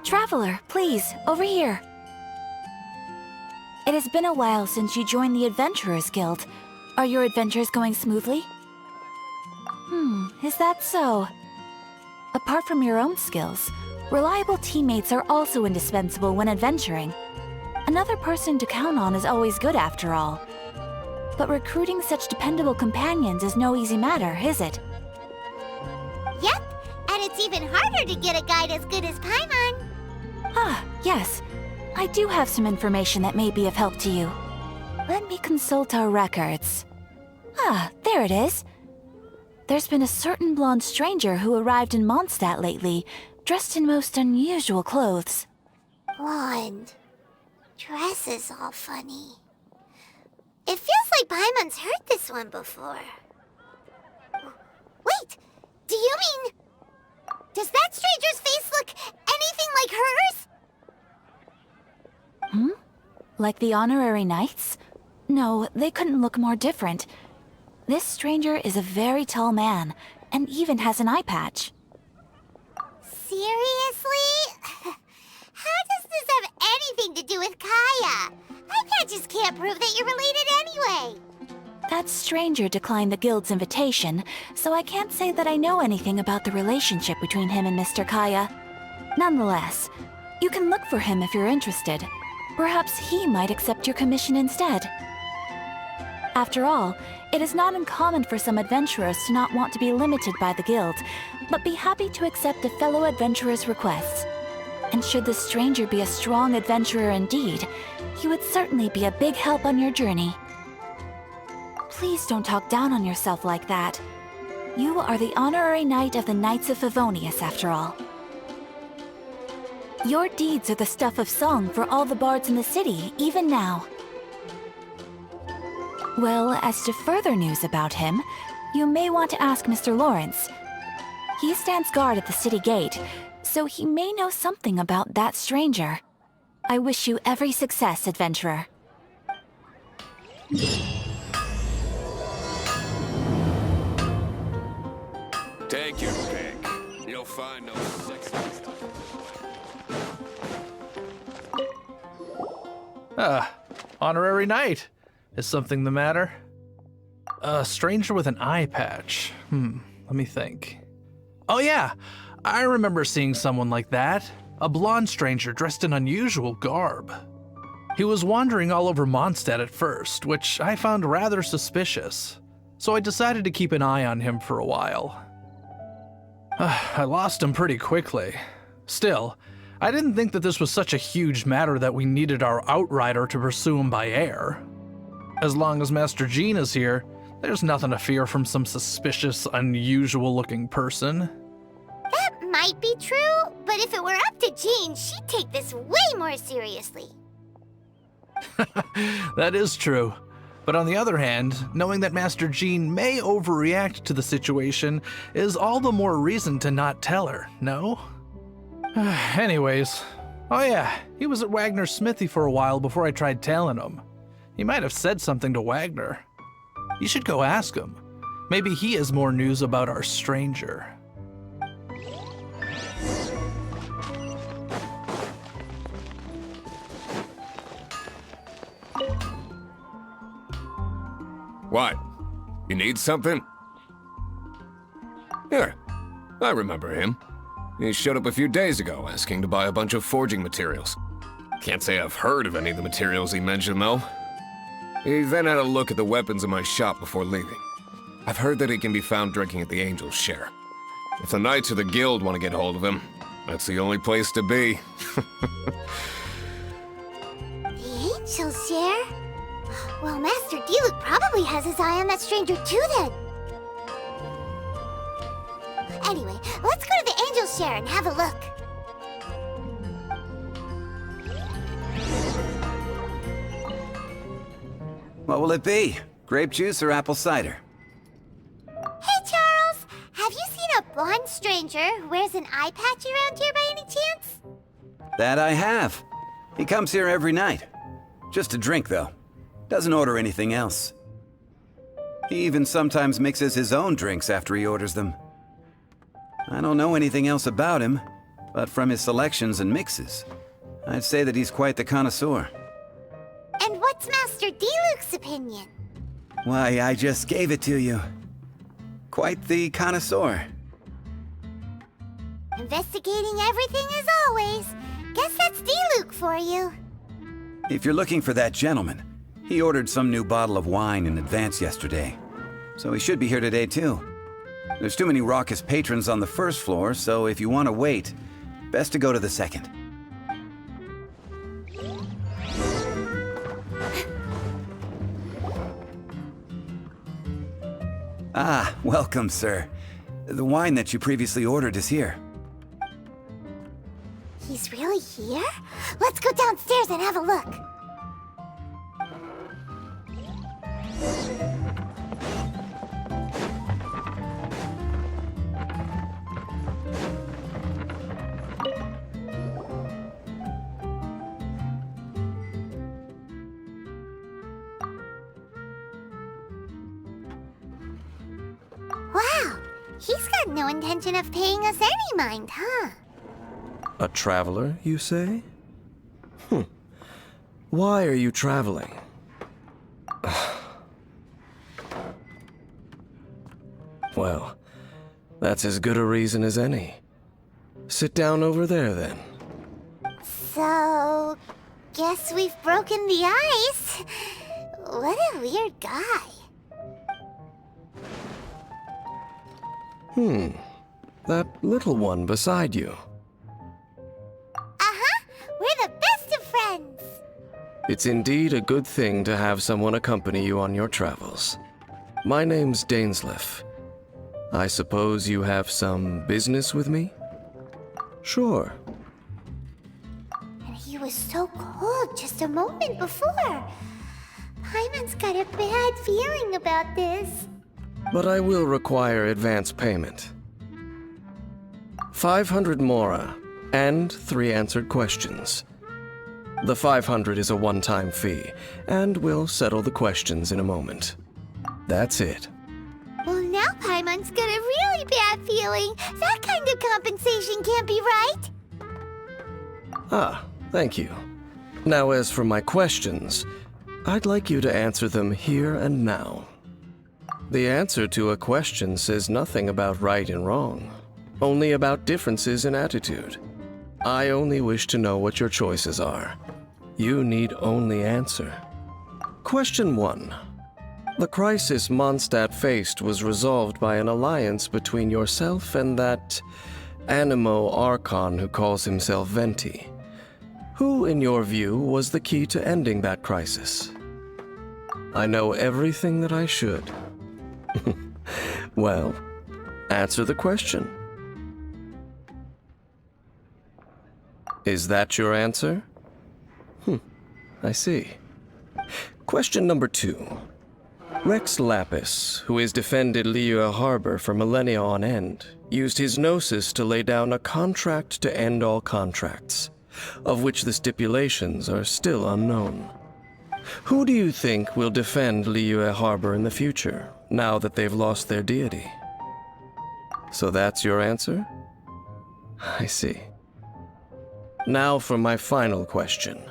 Traveler, please, over here. It has been a while since you joined the Adventurers Guild. Are your adventures going smoothly? Is that so? Apart from your own skills, reliable teammates are also indispensable when adventuring. Another person to count on is always good after all. But recruiting such dependable companions is no easy matter, is it? Yep, and it's even harder to get a guide as good as Paimon. Ah, yes. I do have some information that may be of help to you. Let me consult our records. Ah, there it is. There's been a certain blonde stranger who arrived in Mondstadt lately, dressed in most unusual clothes. Blonde. Dress is all funny. It feels like Paimon's heard this one before. Wait! Do you mean... Does that stranger's face look anything like hers? Like the honorary knights? No, they couldn't look more different. This stranger is a very tall man, and even has an eye patch. Seriously? How does this have anything to do with Kaya? Eye patches can't prove that you're related anyway. That stranger declined the guild's invitation, so I can't say that I know anything about the relationship between him and Mr. Kaya. Nonetheless, you can look for him if you're interested. Perhaps he might accept your commission instead. After all, it is not uncommon for some adventurers to not want to be limited by the guild, but be happy to accept a fellow adventurer's requests. And should the stranger be a strong adventurer indeed, he would certainly be a big help on your journey. Please don't talk down on yourself like that. You are the honorary knight of the Knights of Favonius, after all. Your deeds are the stuff of song for all the bards in the city, even now. Well, as to further news about him, you may want to ask Mr. Lawrence. He stands guard at the city gate, so he may know something about that stranger. I wish you every success, adventurer. Take your pick. You'll find no sexy stuff. Honorary knight. Is something the matter? A stranger with an eye patch. Let me think. Oh yeah, I remember seeing someone like that. A blonde stranger dressed in unusual garb. He was wandering all over Mondstadt at first, which I found rather suspicious. So I decided to keep an eye on him for a while. I lost him pretty quickly. Still, I didn't think that this was such a huge matter that we needed our outrider to pursue him by air. As long as Master Jean is here, there's nothing to fear from some suspicious, unusual-looking person. That might be true, but if it were up to Jean, she'd take this way more seriously. That is true. But on the other hand, knowing that Master Jean may overreact to the situation is all the more reason to not tell her, no? Anyways, oh yeah, he was at Wagner's smithy for a while before I tried tailing him. He might have said something to Wagner. You should go ask him. Maybe he has more news about our stranger. What? You need something? Here, I remember him. He showed up a few days ago asking to buy a bunch of forging materials. Can't say I've heard of any of the materials he mentioned, though. He then had a look at the weapons in my shop before leaving. I've heard that he can be found drinking at the Angel's Share. If the Knights of the Guild want to get hold of him, that's the only place to be. The Angel's Share? Well, Master Diluc probably has his eye on that stranger too, then. Anyway, let's go to the Angel's Share and have a look. What will it be? Grape juice or apple cider? Hey, Charles! Have you seen a blonde stranger who wears an eye patch around here by any chance? That I have. He comes here every night. Just to drink, though. Doesn't order anything else. He even sometimes mixes his own drinks after he orders them. I don't know anything else about him, but from his selections and mixes, I'd say that he's quite the connoisseur. And what's Master D-Luke's opinion? Why, I just gave it to you. Quite the connoisseur. Investigating everything as always. Guess that's D-Luke for you. If you're looking for that gentleman, he ordered some new bottle of wine in advance yesterday, so he should be here today too. There's too many raucous patrons on the first floor, so if you want to wait, best to go to the second. Ah, welcome, sir. The wine that you previously ordered is here. He's really here? Let's go downstairs and have a look. Wow, he's got no intention of paying us any mind, huh? A traveler, you say? Why are you traveling? Well, that's as good a reason as any. Sit down over there, then. So, guess we've broken the ice. What a weird guy. That little one beside you. Uh-huh, we're the best of friends. It's indeed a good thing to have someone accompany you on your travels. My name's Dainsleif. I suppose you have some business with me? Sure. And he was so cold just a moment before. Paimon's got a bad feeling about this. But I will require advance payment. 500 mora, and 3 answered questions. The 500 is a one-time fee, and we'll settle the questions in a moment. That's it. Well, now Paimon's got a really bad feeling. That kind of compensation can't be right. Ah, thank you. Now as for my questions, I'd like you to answer them here and now. The answer to a question says nothing about right and wrong, only about differences in attitude. I only wish to know what your choices are. You need only answer. Question 1. The crisis Mondstadt faced was resolved by an alliance between yourself and that Animo Archon who calls himself Venti. Who, in your view, was the key to ending that crisis? I know everything that I should. Well, answer the question. Is that your answer? I see. Question number 2. Rex Lapis, who has defended Liyue Harbor for millennia on end, used his gnosis to lay down a contract to end all contracts, of which the stipulations are still unknown. Who do you think will defend Liyue Harbor in the future, now that they've lost their deity? So that's your answer? I see. Now for my final question.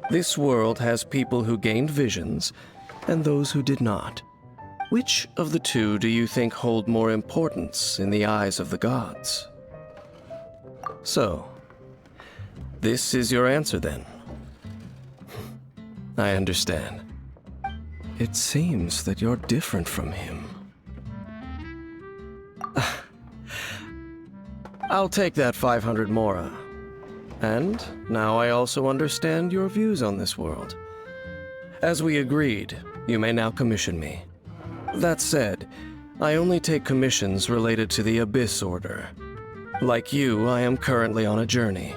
This world has people who gained visions, and those who did not. Which of the two do you think hold more importance in the eyes of the gods? So, this is your answer then. I understand. It seems that you're different from him. I'll take that 500 mora. And now I also understand your views on this world. As we agreed, you may now commission me. That said, I only take commissions related to the Abyss Order. Like you, I am currently on a journey.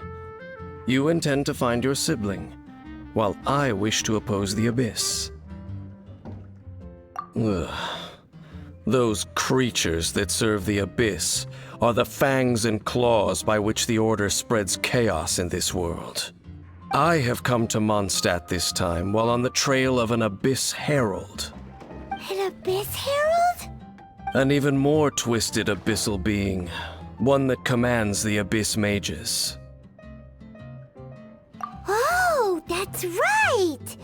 You intend to find your sibling, while I wish to oppose the Abyss. Ugh. Those creatures that serve the Abyss are the fangs and claws by which the Order spreads chaos in this world. I have come to Mondstadt this time while on the trail of an Abyss Herald. An Abyss Herald? An even more twisted abyssal being, One that commands the Abyss Mages. Oh, that's right!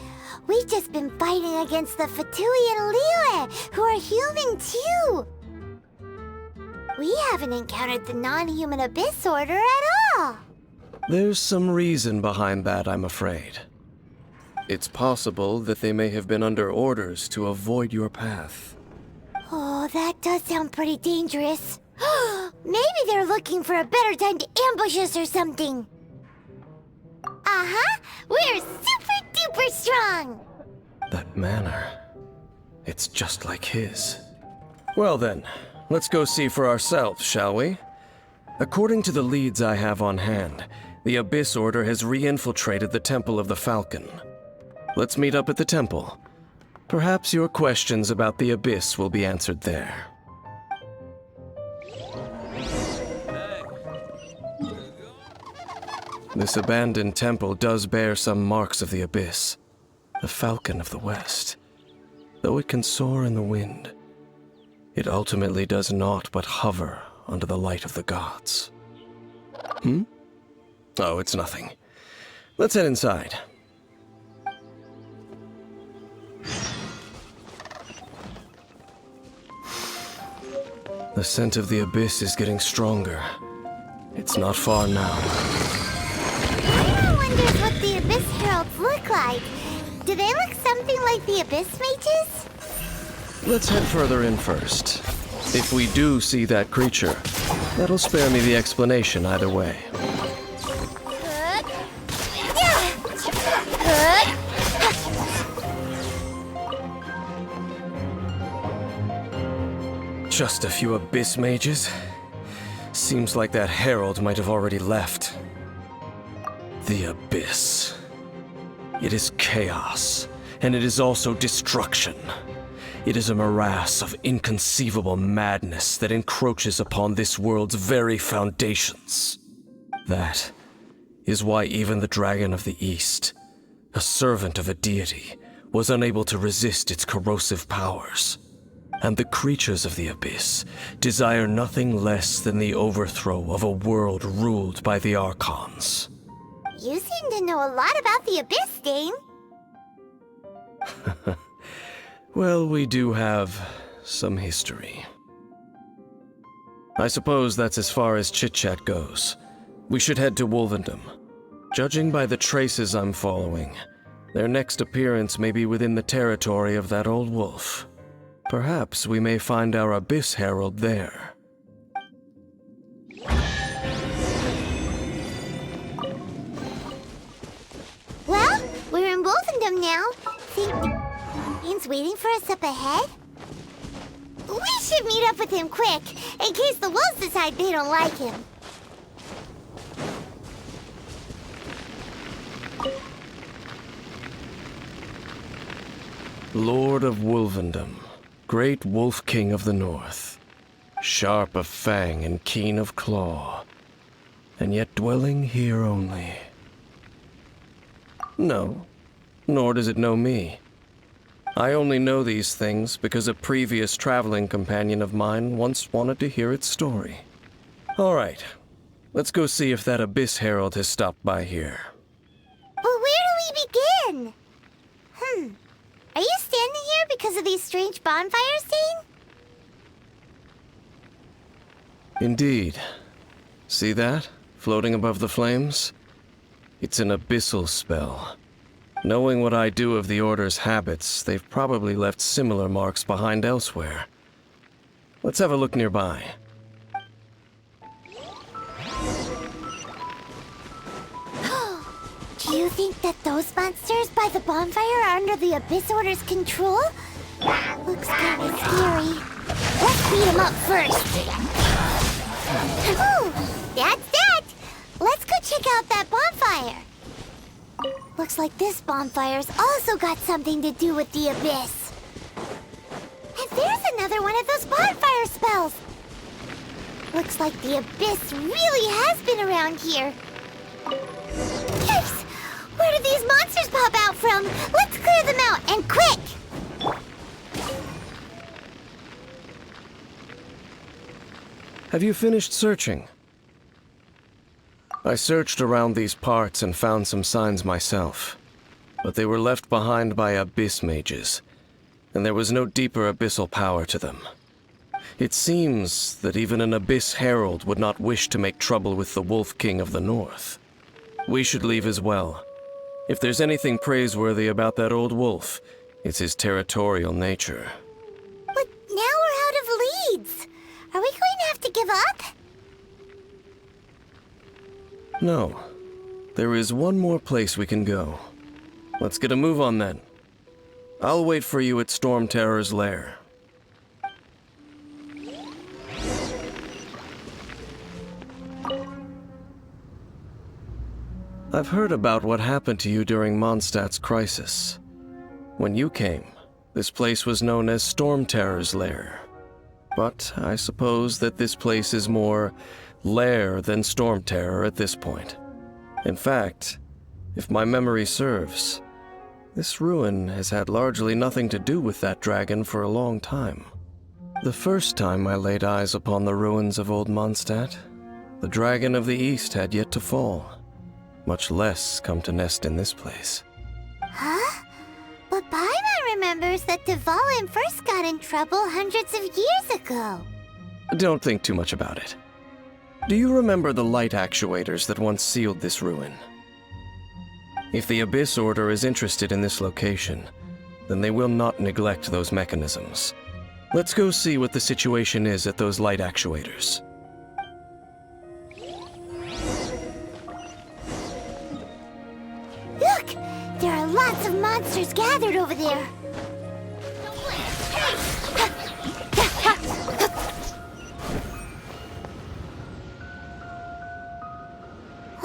We've just been fighting against the Fatui and Liyue, who are human too! We haven't encountered the non-human Abyss Order at all! There's some reason behind that, I'm afraid. It's possible that they may have been under orders to avoid your path. Oh, that does sound pretty dangerous. Maybe they're looking for a better time to ambush us or something. Uh-huh! We're super duper strong! That manner, it's just like his. Well then, let's go see for ourselves, shall we? According to the leads I have on hand, the Abyss Order has re-infiltrated the Temple of the Falcon. Let's meet up at the temple. Perhaps your questions about the Abyss will be answered there. This abandoned temple does bear some marks of the Abyss, the Falcon of the West. Though it can soar in the wind, it ultimately does naught but hover under the light of the gods. Oh, it's nothing. Let's head inside. The scent of the Abyss is getting stronger. It's not far now. Everyone wonders what the Abyss Heralds look like. Do they look something like the Abyss Mages? Let's head further in first. If we do see that creature, that'll spare me the explanation either way. Just a few Abyss Mages? Seems like that herald might have already left. The Abyss. It is chaos, and it is also destruction. It is a morass of inconceivable madness that encroaches upon this world's very foundations. That is why even the Dragon of the East, a servant of a deity, was unable to resist its corrosive powers. And the creatures of the Abyss desire nothing less than the overthrow of a world ruled by the Archons. You seem to know a lot about the Abyss, Dame. Well, we do have some history. I suppose that's as far as chit-chat goes. We should head to Wolvendom. Judging by the traces I'm following, their next appearance may be within the territory of that old wolf. Perhaps we may find our Abyss Herald there. Well, we're in Wolvendom now. Think he's waiting for us up ahead? We should meet up with him quick, in case the wolves decide they don't like him. Lord of Wolvendom, great Wolf King of the North, sharp of fang and keen of claw, and yet dwelling here only. No, nor does it know me. I only know these things because a previous traveling companion of mine once wanted to hear its story. All right, let's go see if that Abyss Herald has stopped by here. But where do we begin? Are you standing here because of these strange bonfires, Dane? Indeed. See that, floating above the flames? It's an abyssal spell. Knowing what I do of the Order's habits, they've probably left similar marks behind elsewhere. Let's have a look nearby. Do you think that those monsters by the bonfire are under the Abyss Order's control? Looks kind of scary. Let's beat them up first. Ooh, that's that! Let's go check out that bonfire. Looks like this bonfire's also got something to do with the Abyss. And there's another one of those bonfire spells. Looks like the Abyss really has been around here. Yikes! Where did these monsters pop out from? Let's clear them out, and quick! Have you finished searching? I searched around these parts and found some signs myself, but they were left behind by abyss mages, and there was no deeper abyssal power to them. It seems that even an abyss herald would not wish to make trouble with the Wolf King of the North. We should leave as well. If there's anything praiseworthy about that old wolf, it's his territorial nature. But now we're out of leads. Are we going to have to give up? No. There is one more place we can go. Let's get a move on then. I'll wait for you at Storm Terror's lair. I've heard about what happened to you during Mondstadt's crisis. When you came, this place was known as Storm Terror's lair. But I suppose that this place is more lair than Storm Terror at this point. In fact, if my memory serves, this ruin has had largely nothing to do with that dragon for a long time. The first time I laid eyes upon the ruins of Old Mondstadt, the Dragon of the East had yet to fall, much less come to nest in this place. Huh? But Paimon remembers that Dvalin first got in trouble hundreds of years ago. Don't think too much about it. Do you remember the light actuators that once sealed this ruin? If the Abyss Order is interested in this location, then they will not neglect those mechanisms. Let's go see what the situation is at those light actuators. Look! There are lots of monsters gathered over there.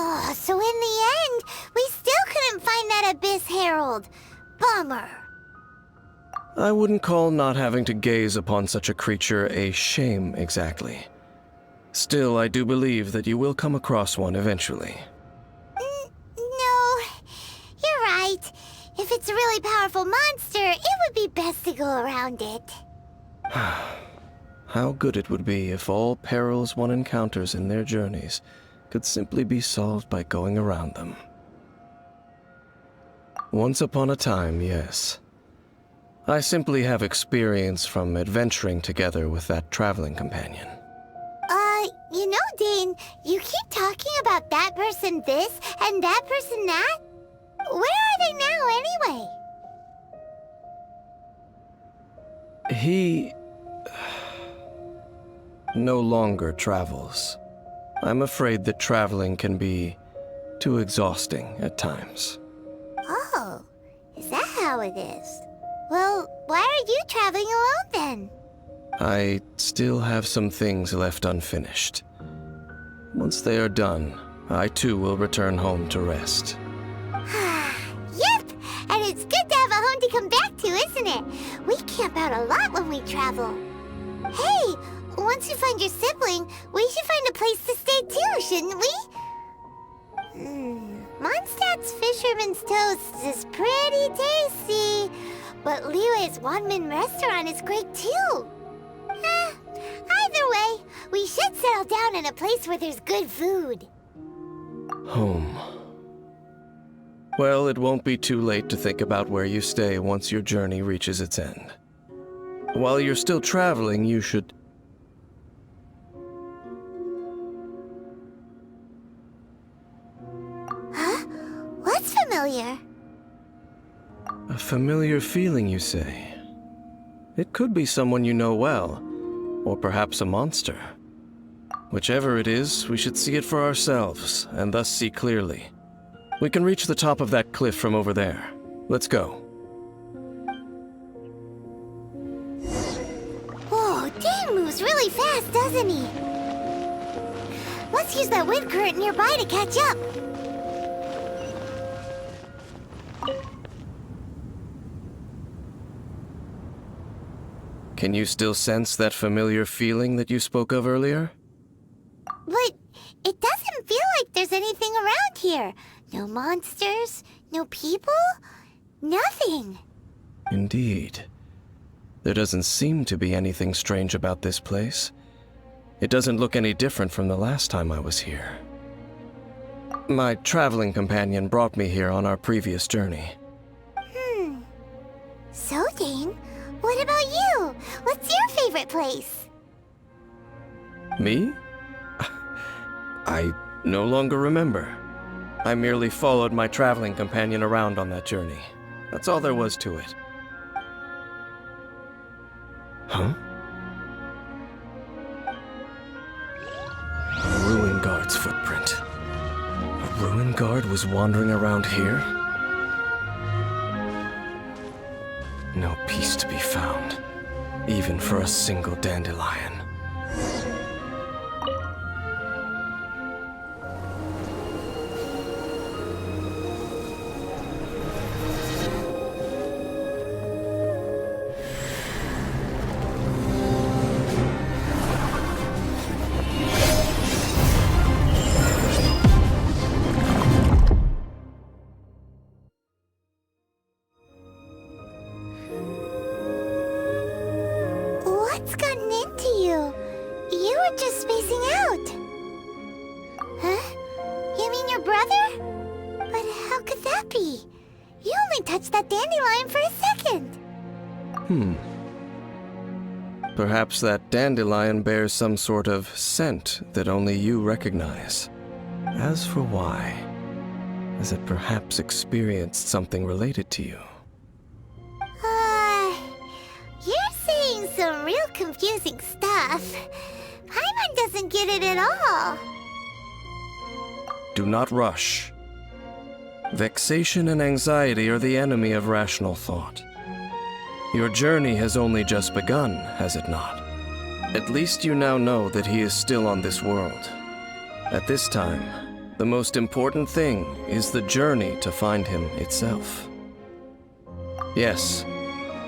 Oh, so in the end, we still couldn't find that Abyss Herald. Bummer. I wouldn't call not having to gaze upon such a creature a shame exactly. Still, I do believe that you will come across one eventually. No, you're right. If it's a really powerful monster, it would be best to go around it. How good it would be if all perils one encounters in their journeys could simply be solved by going around them. Once upon a time, yes. I simply have experience from adventuring together with that traveling companion. You know, Dane, you keep talking about that person this and that person that. Where are they now, anyway? He no longer travels. I'm afraid that traveling can be too exhausting at times. Oh, is that how it is? Well, why are you traveling alone then? I still have some things left unfinished. Once they are done, I too will return home to rest. Yep, and it's good to have a home to come back to, isn't it? We camp out a lot when we travel. Hey, once you find your sibling, we should find a place to stay too, shouldn't we? Mondstadt's Fisherman's Toast is pretty tasty, but Liyue's Wanmin restaurant is great too. Either way, we should settle down in a place where there's good food. Home. Well, it won't be too late to think about where you stay once your journey reaches its end. While you're still traveling, you should... Huh? What's familiar? A familiar feeling, you say? It could be someone you know well, or perhaps a monster. Whichever it is, we should see it for ourselves, and thus see clearly. We can reach the top of that cliff from over there. Let's go. Whoa, Dane moves really fast, doesn't he? Let's use that wind current nearby to catch up. Can you still sense that familiar feeling that you spoke of earlier? But it doesn't feel like there's anything around here. No monsters, no people, nothing. Indeed. There doesn't seem to be anything strange about this place. It doesn't look any different from the last time I was here. My traveling companion brought me here on our previous journey. So, Dane, what about you? What's your favorite place? Me? I no longer remember. I merely followed my traveling companion around on that journey. That's all there was to it. Huh? A ruin guard's footprint. A ruin guard was wandering around here? No peace to be found, even for a single dandelion. What's gotten into you? You were just spacing out. Huh? You mean your brother? But how could that be? You only touched that dandelion for a second. Perhaps that dandelion bears some sort of scent that only you recognize. As for why, has it perhaps experienced something related to you? You're saying some real confusing stuff. Paimon doesn't get it at all. Do not rush. Vexation and anxiety are the enemy of rational thought. Your journey has only just begun, has it not? At least you now know that he is still on this world. At this time, the most important thing is the journey to find him itself. Yes,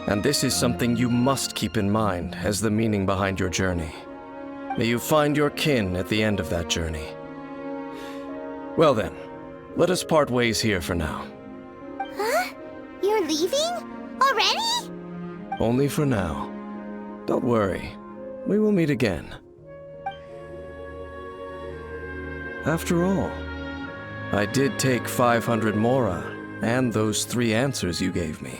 and this is something you must keep in mind as the meaning behind your journey. May you find your kin at the end of that journey. Well then, let us part ways here for now. Huh? You're leaving? Already? Only for now. Don't worry, we will meet again. After all, I did take 500 mora and those 3 answers you gave me.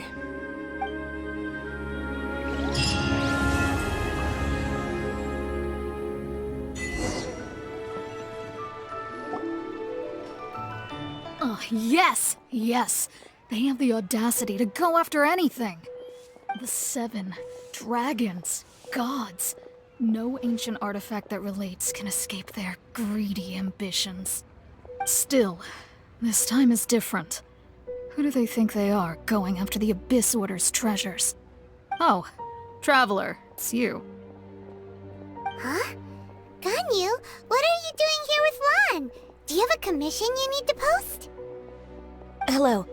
Oh, yes! Yes! They have the audacity to go after anything! The 7 dragons, gods. No ancient artifact that relates can escape their greedy ambitions. Still, this time is different. Who do they think they are, going after the Abyss Order's treasures? Oh, Traveler, it's you. Huh? Ganyu, what are you doing here with Lan? Do you have a commission you need to post? Hello.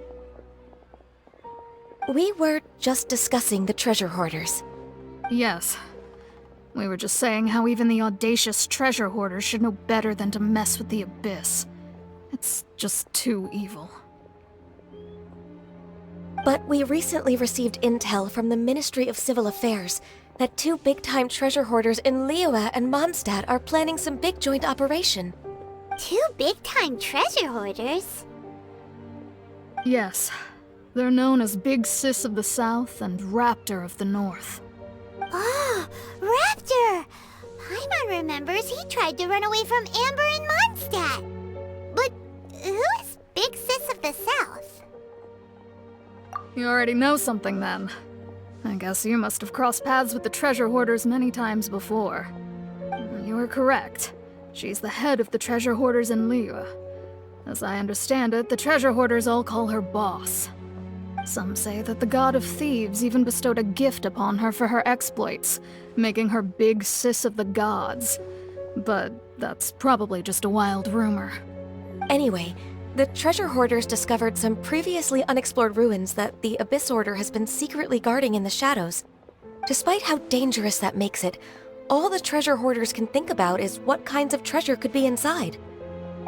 We were just discussing the treasure hoarders. Yes. We were just saying how even the audacious treasure hoarders should know better than to mess with the Abyss. It's just too evil. But we recently received intel from the Ministry of Civil Affairs that 2 big-time treasure hoarders in Liyue and Mondstadt are planning some big joint operation. 2 big-time treasure hoarders? Yes. They're known as Big Sis of the South and Raptor of the North. Oh, Raptor! Paimon remembers he tried to run away from Amber in Mondstadt. But who is Big Sis of the South? You already know something then. I guess you must have crossed paths with the treasure hoarders many times before. You were correct. She's the head of the treasure hoarders in Liyue. As I understand it, the treasure hoarders all call her boss. Some say that the god of thieves even bestowed a gift upon her for her exploits, making her Big Sis of the gods. But that's probably just a wild rumor. Anyway, the treasure hoarders discovered some previously unexplored ruins that the Abyss Order has been secretly guarding in the shadows. Despite how dangerous that makes it, all the treasure hoarders can think about is what kinds of treasure could be inside.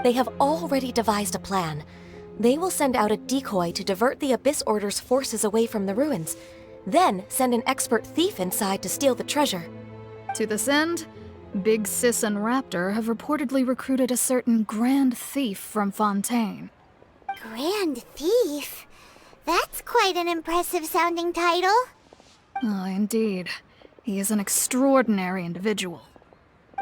They have already devised a plan. They will send out a decoy to divert the Abyss Order's forces away from the ruins, then send an expert thief inside to steal the treasure. To this end, Big Sis and Raptor have reportedly recruited a certain Grand Thief from Fontaine. Grand Thief? That's quite an impressive sounding title. Oh, indeed. He is an extraordinary individual.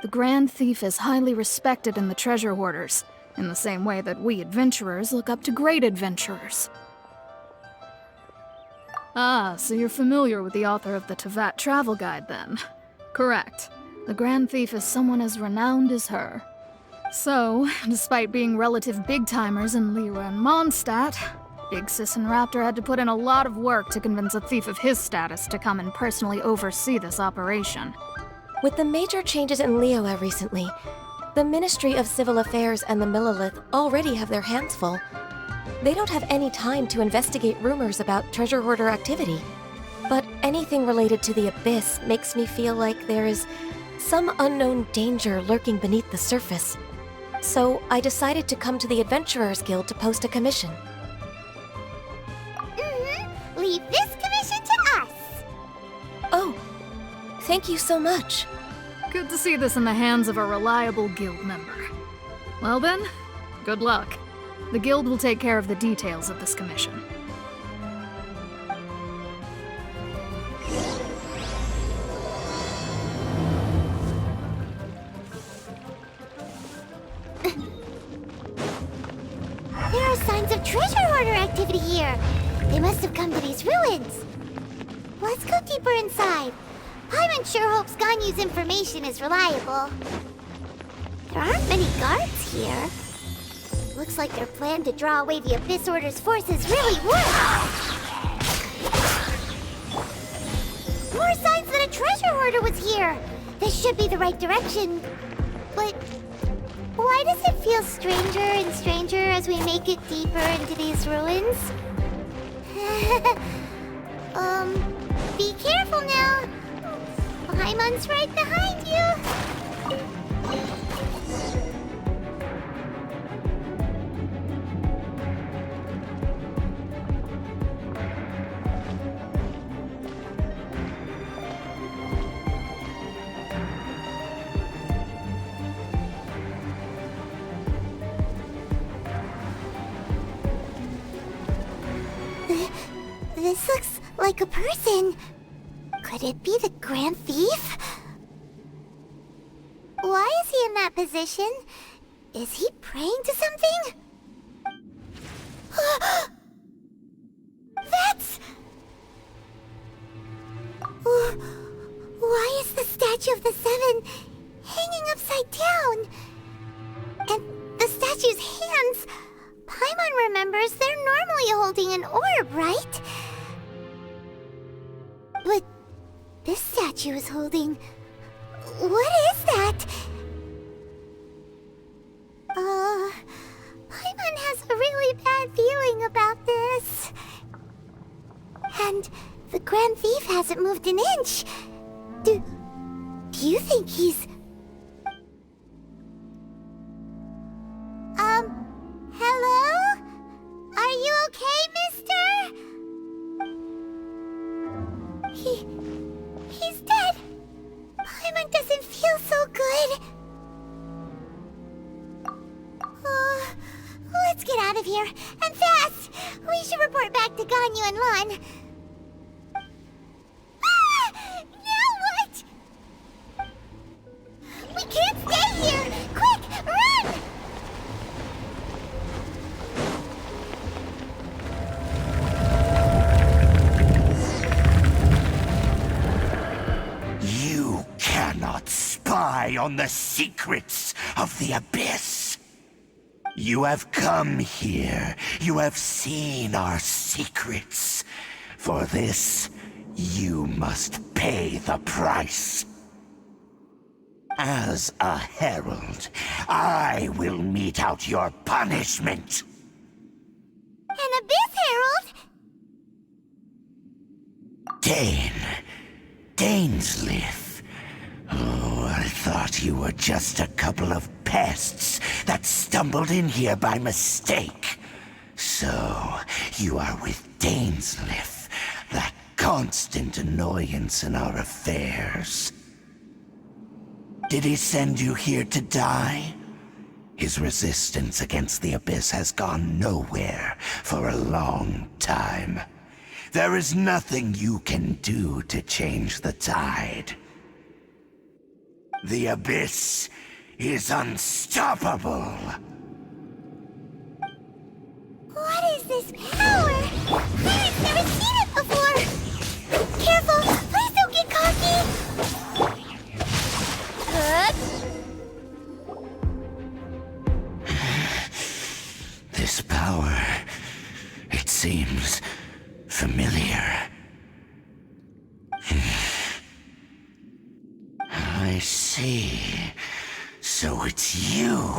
The Grand Thief is highly respected in the treasure hoarders, in the same way that we adventurers look up to great adventurers. Ah, so you're familiar with the author of the Tevat Travel Guide, then? Correct. The Grand Thief is someone as renowned as her. So, despite being relative big-timers in Liyue and Mondstadt, Big Sis and Raptor had to put in a lot of work to convince a thief of his status to come and personally oversee this operation. With the major changes in Liyue recently, the Ministry of Civil Affairs and the Millelith already have their hands full. They don't have any time to investigate rumors about treasure hoarder activity. But anything related to the Abyss makes me feel like there is some unknown danger lurking beneath the surface. So I decided to come to the Adventurers Guild to post a commission. Leave this commission to us. Oh, thank you so much. Good to see this in the hands of a reliable guild member. Well then, good luck. The guild will take care of the details of this commission. There are signs of treasure hoarder activity here. They must have come to these ruins. Let's go deeper inside. Paimon sure hopes Ganyu's information is reliable. There aren't many guards here. Looks like their plan to draw away the Abyss Order's forces really worked. More signs that a treasure hoarder was here. This should be the right direction. But why does it feel stranger and stranger as we make it deeper into these ruins? Be careful now. Paimon's right behind you. This looks like a person. Could it be the Grand Thief? Why is he in that position? Is he praying to something? That's... Why is the Statue of the Seven hanging upside down? And the statue's hands... Paimon remembers they're normally holding an orb, right? But this statue is holding... What is that? Paimon has a really bad feeling about this. And the Grand Thief hasn't moved an inch. Do you think he's... Hello? Are you okay, mister? He's dead. Paimon doesn't feel so good. Let's get out of here, and fast! We should report back to Ganyu and Lon. Now what? We can't stay here! Quick, run! You cannot spy on the secrets of the Abyss. You have come here. You have seen our secrets. For this, you must pay the price. As a herald, I will mete out your punishment. An Abyss Herald? Dainsleif. Oh, I thought you were just a couple of pests that stumbled in here by mistake. So, you are with Dainsleif, that constant annoyance in our affairs. Did he send you here to die? His resistance against the Abyss has gone nowhere for a long time. There is nothing you can do to change the tide. The Abyss is unstoppable. What is this power? I've never seen it before! Careful! Please don't get cocky! This power, it seems familiar. I see. So it's you.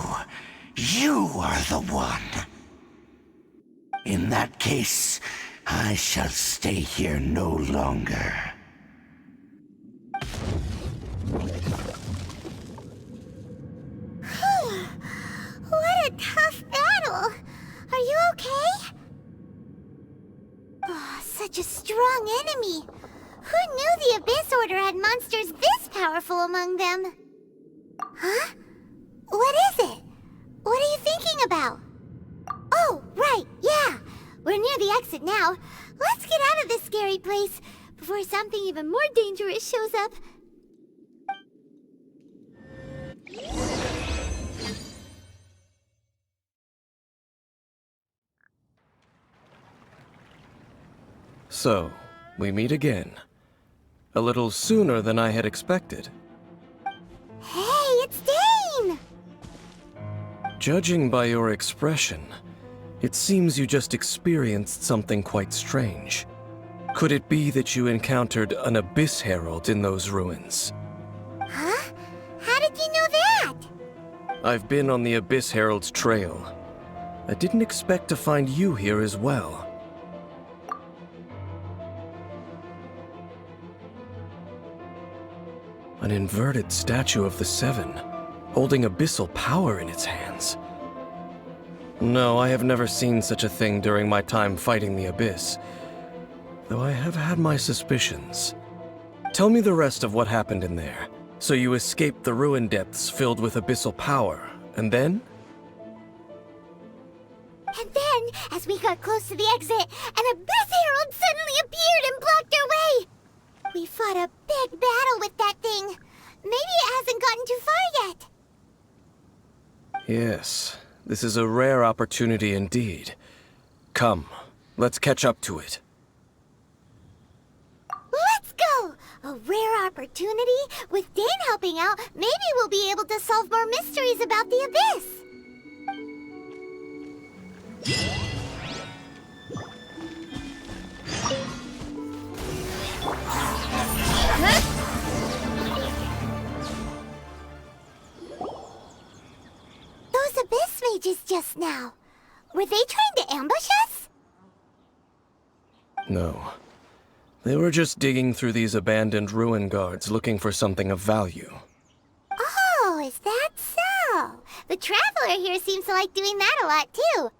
You are the one. In that case, I shall stay here no longer. What a tough battle! Are you okay? Oh, such a strong enemy! Who knew the Abyss Order had monsters this powerful among them? Huh? What is it? What are you thinking about? Oh, right, yeah! We're near the exit now. Let's get out of this scary place before something even more dangerous shows up. So, we meet again. A little sooner than I had expected. Hey, it's Dane! Judging by your expression, it seems you just experienced something quite strange. Could it be that you encountered an Abyss Herald in those ruins? Huh? How did you know that? I've been on the Abyss Herald's trail. I didn't expect to find you here as well. An inverted statue of the Seven, holding abyssal power in its hands. No, I have never seen such a thing during my time fighting the Abyss, though I have had my suspicions. Tell me the rest of what happened in there. So you escaped the ruin depths filled with abyssal power, and then? And then, as we got close to the exit, an Abyss Herald suddenly appeared and blocked our way! We fought a big battle with that thing. Maybe it hasn't gotten too far yet. Yes, this is a rare opportunity indeed. Come, let's catch up to it. Let's go! A rare opportunity? With Dane helping out, maybe we'll be able to solve more mysteries about the Abyss. Those Abyss mages just now. Were they trying to ambush us? No. They were just digging through these abandoned ruin guards looking for something of value. Oh, is that so? The Traveler here seems to like doing that a lot, too.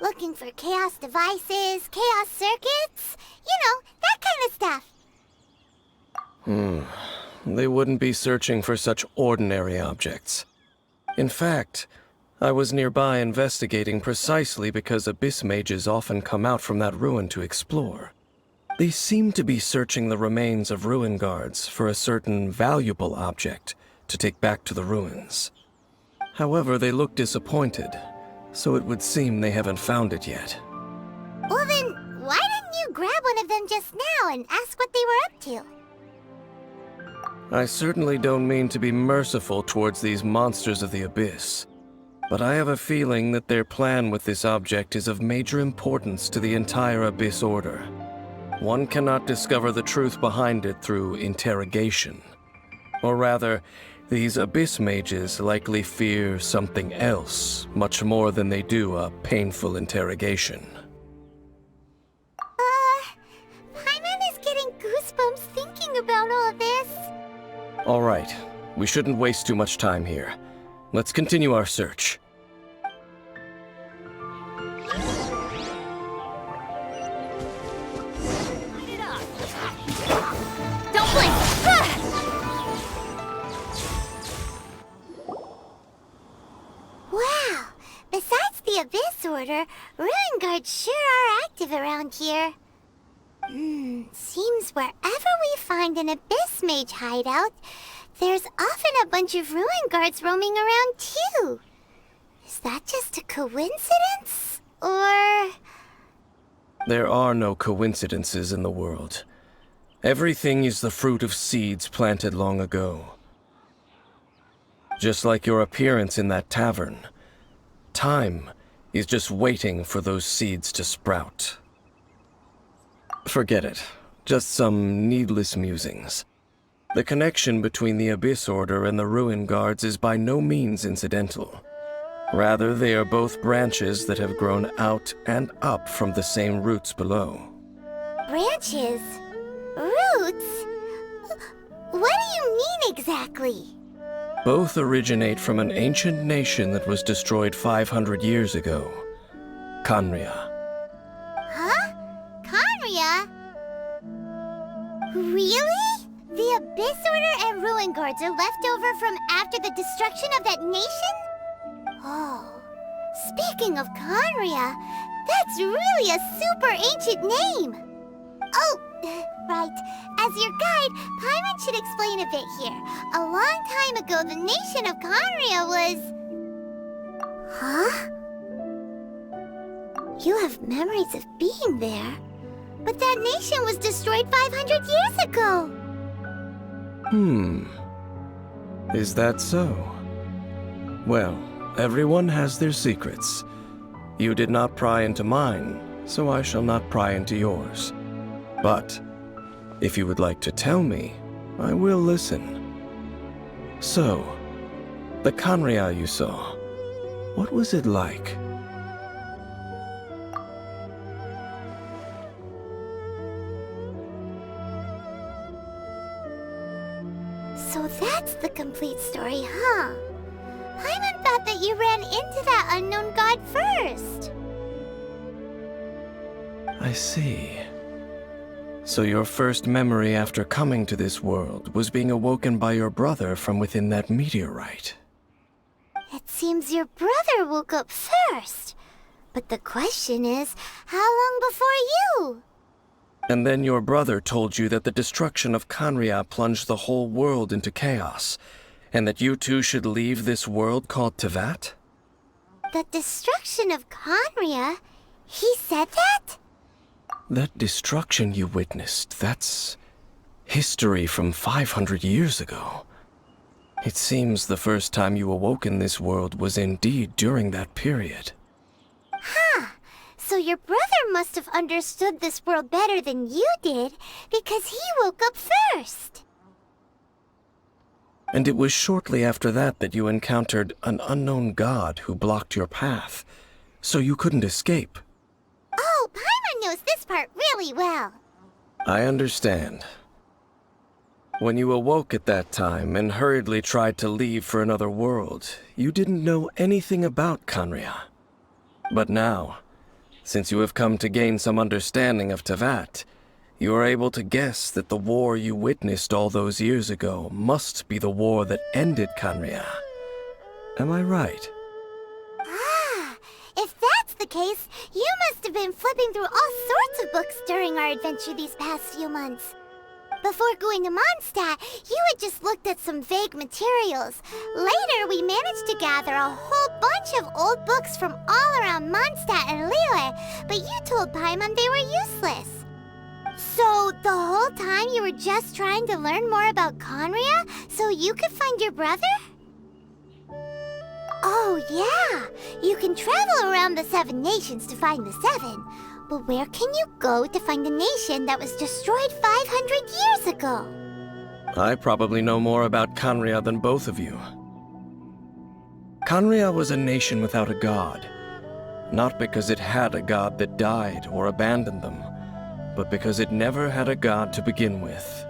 Looking for chaos devices, chaos circuits, you know, that kind of stuff. They wouldn't be searching for such ordinary objects. In fact, I was nearby investigating precisely because Abyss mages often come out from that ruin to explore. They seem to be searching the remains of ruin guards for a certain valuable object to take back to the ruins. However, they look disappointed, so it would seem they haven't found it yet. Well then, why didn't you grab one of them just now and ask what they were up to? I certainly don't mean to be merciful towards these monsters of the Abyss, but I have a feeling that their plan with this object is of major importance to the entire Abyss Order. One cannot discover the truth behind it through interrogation. Or rather, these Abyss mages likely fear something else much more than they do a painful interrogation. Paimon is getting goosebumps thinking about all this. All right, we shouldn't waste too much time here. Let's continue our search. Don't blink! Abyss Order, Ruin Guards sure are active around here. Seems wherever we find an Abyss Mage hideout, there's often a bunch of Ruin Guards roaming around too. Is that just a coincidence? Or... There are no coincidences in the world. Everything is the fruit of seeds planted long ago. Just like your appearance in that tavern, time is just waiting for those seeds to sprout. Forget it. Just some needless musings. The connection between the Abyss Order and the Ruin Guards is by no means incidental. Rather, they are both branches that have grown out and up from the same roots below. Branches? Roots? What do you mean exactly? Both originate from an ancient nation that was destroyed 500 years ago. Khaenri'ah. Huh? Khaenri'ah? Really? The Abyss Order and Ruin Guards are left over from after the destruction of that nation? Oh, speaking of Khaenri'ah, that's really a super ancient name. Oh, right. As your guide, Paimon should explain a bit here. A long time ago, the nation of Khaenri'ah was... Huh? You have memories of being there. But that nation was destroyed 500 years ago. Is that so? Well, everyone has their secrets. You did not pry into mine, so I shall not pry into yours. But, if you would like to tell me, I will listen. So, the Khaenri'ah you saw, what was it like? So that's the complete story, huh? Paimon thought that you ran into that unknown god first. I see. So your first memory after coming to this world was being awoken by your brother from within that meteorite. It seems your brother woke up first. But the question is, how long before you? And then your brother told you that the destruction of Khaenri'ah plunged the whole world into chaos, and that you two should leave this world called Teyvat? The destruction of Khaenri'ah? He said that? That destruction you witnessed, that's history from 500 years ago. It seems the first time you awoke in this world was indeed during that period. Huh. So your brother must have understood this world better than you did, because he woke up first. And it was shortly after that that you encountered an unknown god who blocked your path, so you couldn't escape. Oh, Paimon knows this part really well. I understand. When you awoke at that time and hurriedly tried to leave for another world, you didn't know anything about Khaenri'ah. But now, since you have come to gain some understanding of Teyvat, you are able to guess that the war you witnessed all those years ago must be the war that ended Khaenri'ah. Am I right? Ah, if that's the case, you must have been flipping through all sorts of books during our adventure these past few months. Before going to Mondstadt, you had just looked at some vague materials. Later, we managed to gather a whole bunch of old books from all around Mondstadt and Liyue, but you told Paimon they were useless. So, the whole time you were just trying to learn more about Khaenri'ah so you could find your brother? Oh, yeah. You can travel around the 7 nations to find the 7. But where can you go to find a nation that was destroyed 500 years ago? I probably know more about Khaenri'ah than both of you. Khaenri'ah was a nation without a god. Not because it had a god that died or abandoned them, but because it never had a god to begin with.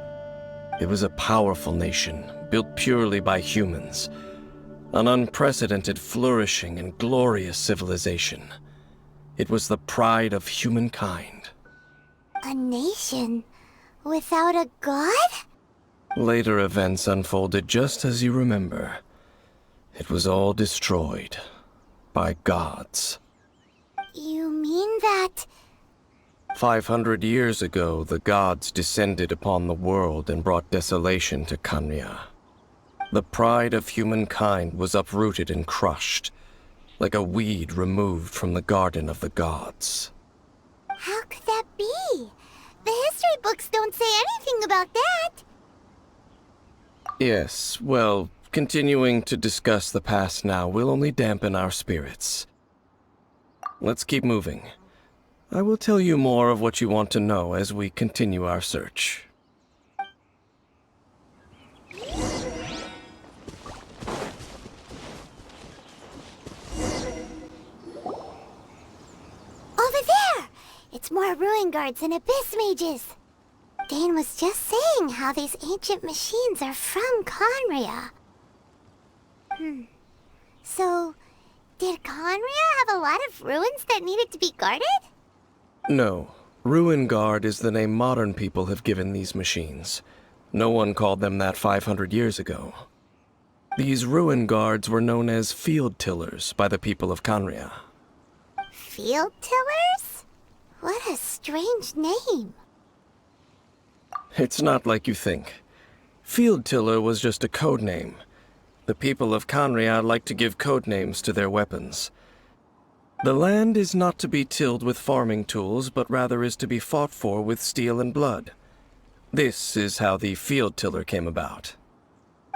It was a powerful nation, built purely by humans. An unprecedented, flourishing, and glorious civilization. It was the pride of humankind. A nation without a god? Later events unfolded just as you remember. It was all destroyed by gods. 500 years ago, the gods descended upon the world and brought desolation to Canria. The pride of humankind was uprooted and crushed, like a weed removed from the garden of the gods. How could that be? The history books don't say anything about that. Yes, well, continuing to discuss the past now will only dampen our spirits. Let's keep moving. I will tell you more of what you want to know as we continue our search. Over there! It's more ruin guards and abyss mages. Dane was just saying how these ancient machines are from Conria. So, did Conria have a lot of ruins that needed to be guarded? No. Ruin Guard is the name modern people have given these machines. No one called them that 500 years ago. These Ruin Guards were known as Field Tillers by the people of Canria. Field Tillers? What a strange name. It's not like you think. Field Tiller was just a code name. The people of Canria like to give code names to their weapons. The land is not to be tilled with farming tools, but rather is to be fought for with steel and blood. This is how the Field Tiller came about.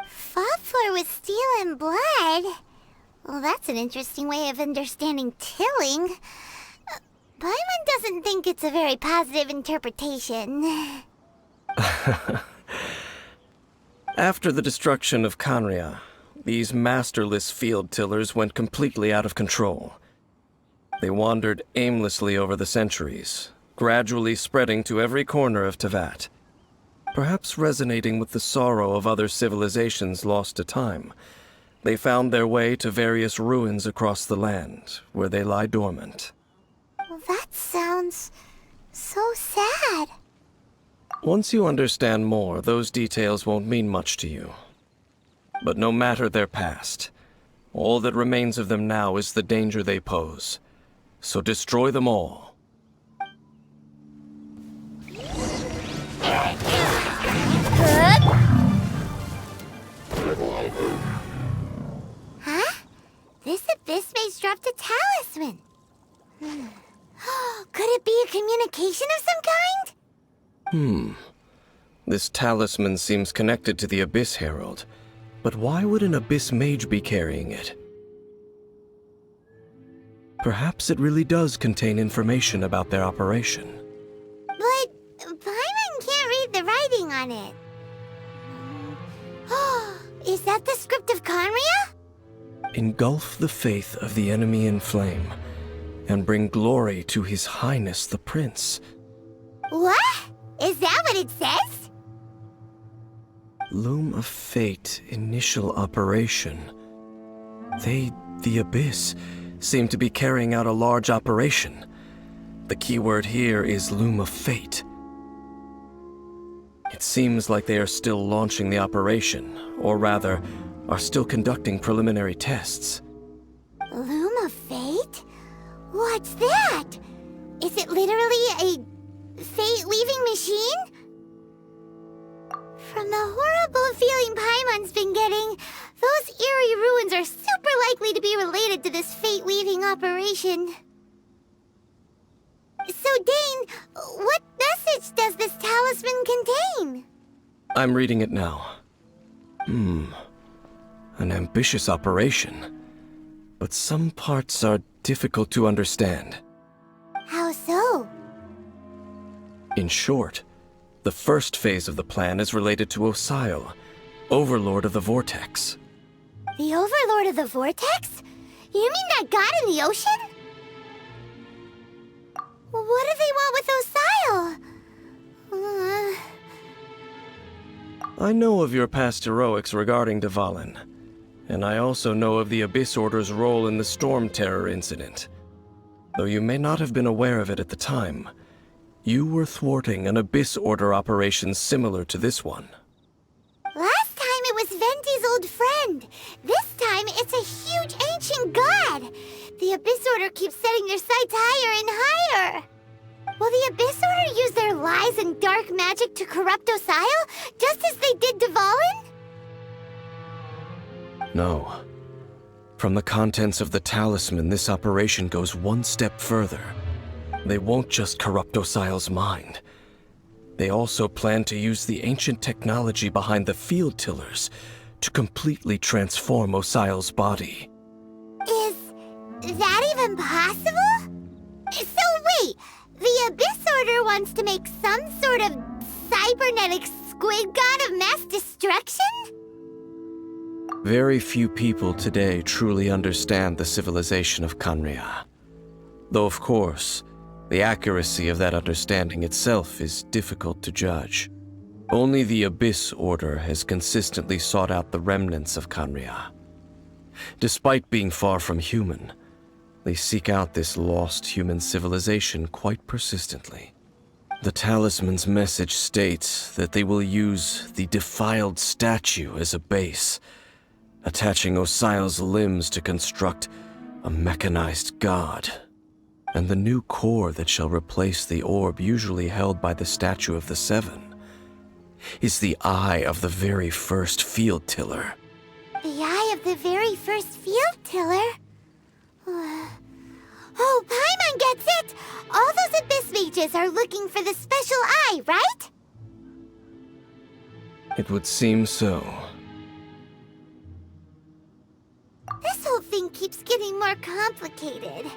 Fought for with steel and blood? Well, that's an interesting way of understanding tilling. Paimon doesn't think it's a very positive interpretation. After the destruction of Canria, these masterless field tillers went completely out of control. They wandered aimlessly over the centuries, gradually spreading to every corner of Teyvat. Perhaps resonating with the sorrow of other civilizations lost to time, they found their way to various ruins across the land, where they lie dormant. Well, that sounds so sad. Once you understand more, those details won't mean much to you. But no matter their past, all that remains of them now is the danger they pose. So destroy them all. Huh? This abyss mage dropped a talisman. Could it be a communication of some kind? This talisman seems connected to the Abyss Herald. But why would an Abyss Mage be carrying it? Perhaps it really does contain information about their operation. But Paimon can't read the writing on it. Is that the script of Conria? Engulf the faith of the enemy in flame, and bring glory to His Highness the Prince. What? Is that what it says? Loom of Fate, initial operation. They, the Abyss, seem to be carrying out a large operation. The keyword here is Loom of Fate. It seems like they are still launching the operation, or rather, are still conducting preliminary tests. Loom of Fate? What's that? Is it literally a fate-weaving machine? From the horrible feeling Paimon's been getting, those eerie ruins are super likely to be related to this fate-weaving operation. So, Dane, what message does this talisman contain? I'm reading it now. An ambitious operation. But some parts are difficult to understand. How so? In short, the first phase of the plan is related to Osial, Overlord of the Vortex. The Overlord of the Vortex? You mean that god in the ocean? What do they want with Osial? I know of your past heroics regarding Dvalin, and I also know of the Abyss Order's role in the Storm Terror incident. Though you may not have been aware of it at the time, you were thwarting an Abyss Order operation similar to this one. Last time it was Venti's old friend. This time it's a huge ancient god. The Abyss Order keeps setting their sights higher and higher. Will the Abyss Order use their lies and dark magic to corrupt Osile, just as they did Dvalin? No. From the contents of the talisman, this operation goes one step further. They won't just corrupt Osile's mind. They also plan to use the ancient technology behind the field tillers to completely transform Osile's body. Is that even possible? So wait, the Abyss Order wants to make some sort of cybernetic squid god of mass destruction? Very few people today truly understand the civilization of Khaenri'ah. Though of course, the accuracy of that understanding itself is difficult to judge. Only the Abyss Order has consistently sought out the remnants of Khaenri'ah. Despite being far from human, they seek out this lost human civilization quite persistently. The talisman's message states that they will use the defiled statue as a base, attaching Osile's limbs to construct a mechanized god. And the new core that shall replace the orb usually held by the Statue of the Seven is the eye of the very first field tiller. The eye of the very first field tiller? Oh, Paimon gets it! All those Abyss mages are looking for the special eye, right? It would seem so. This whole thing keeps getting more complicated.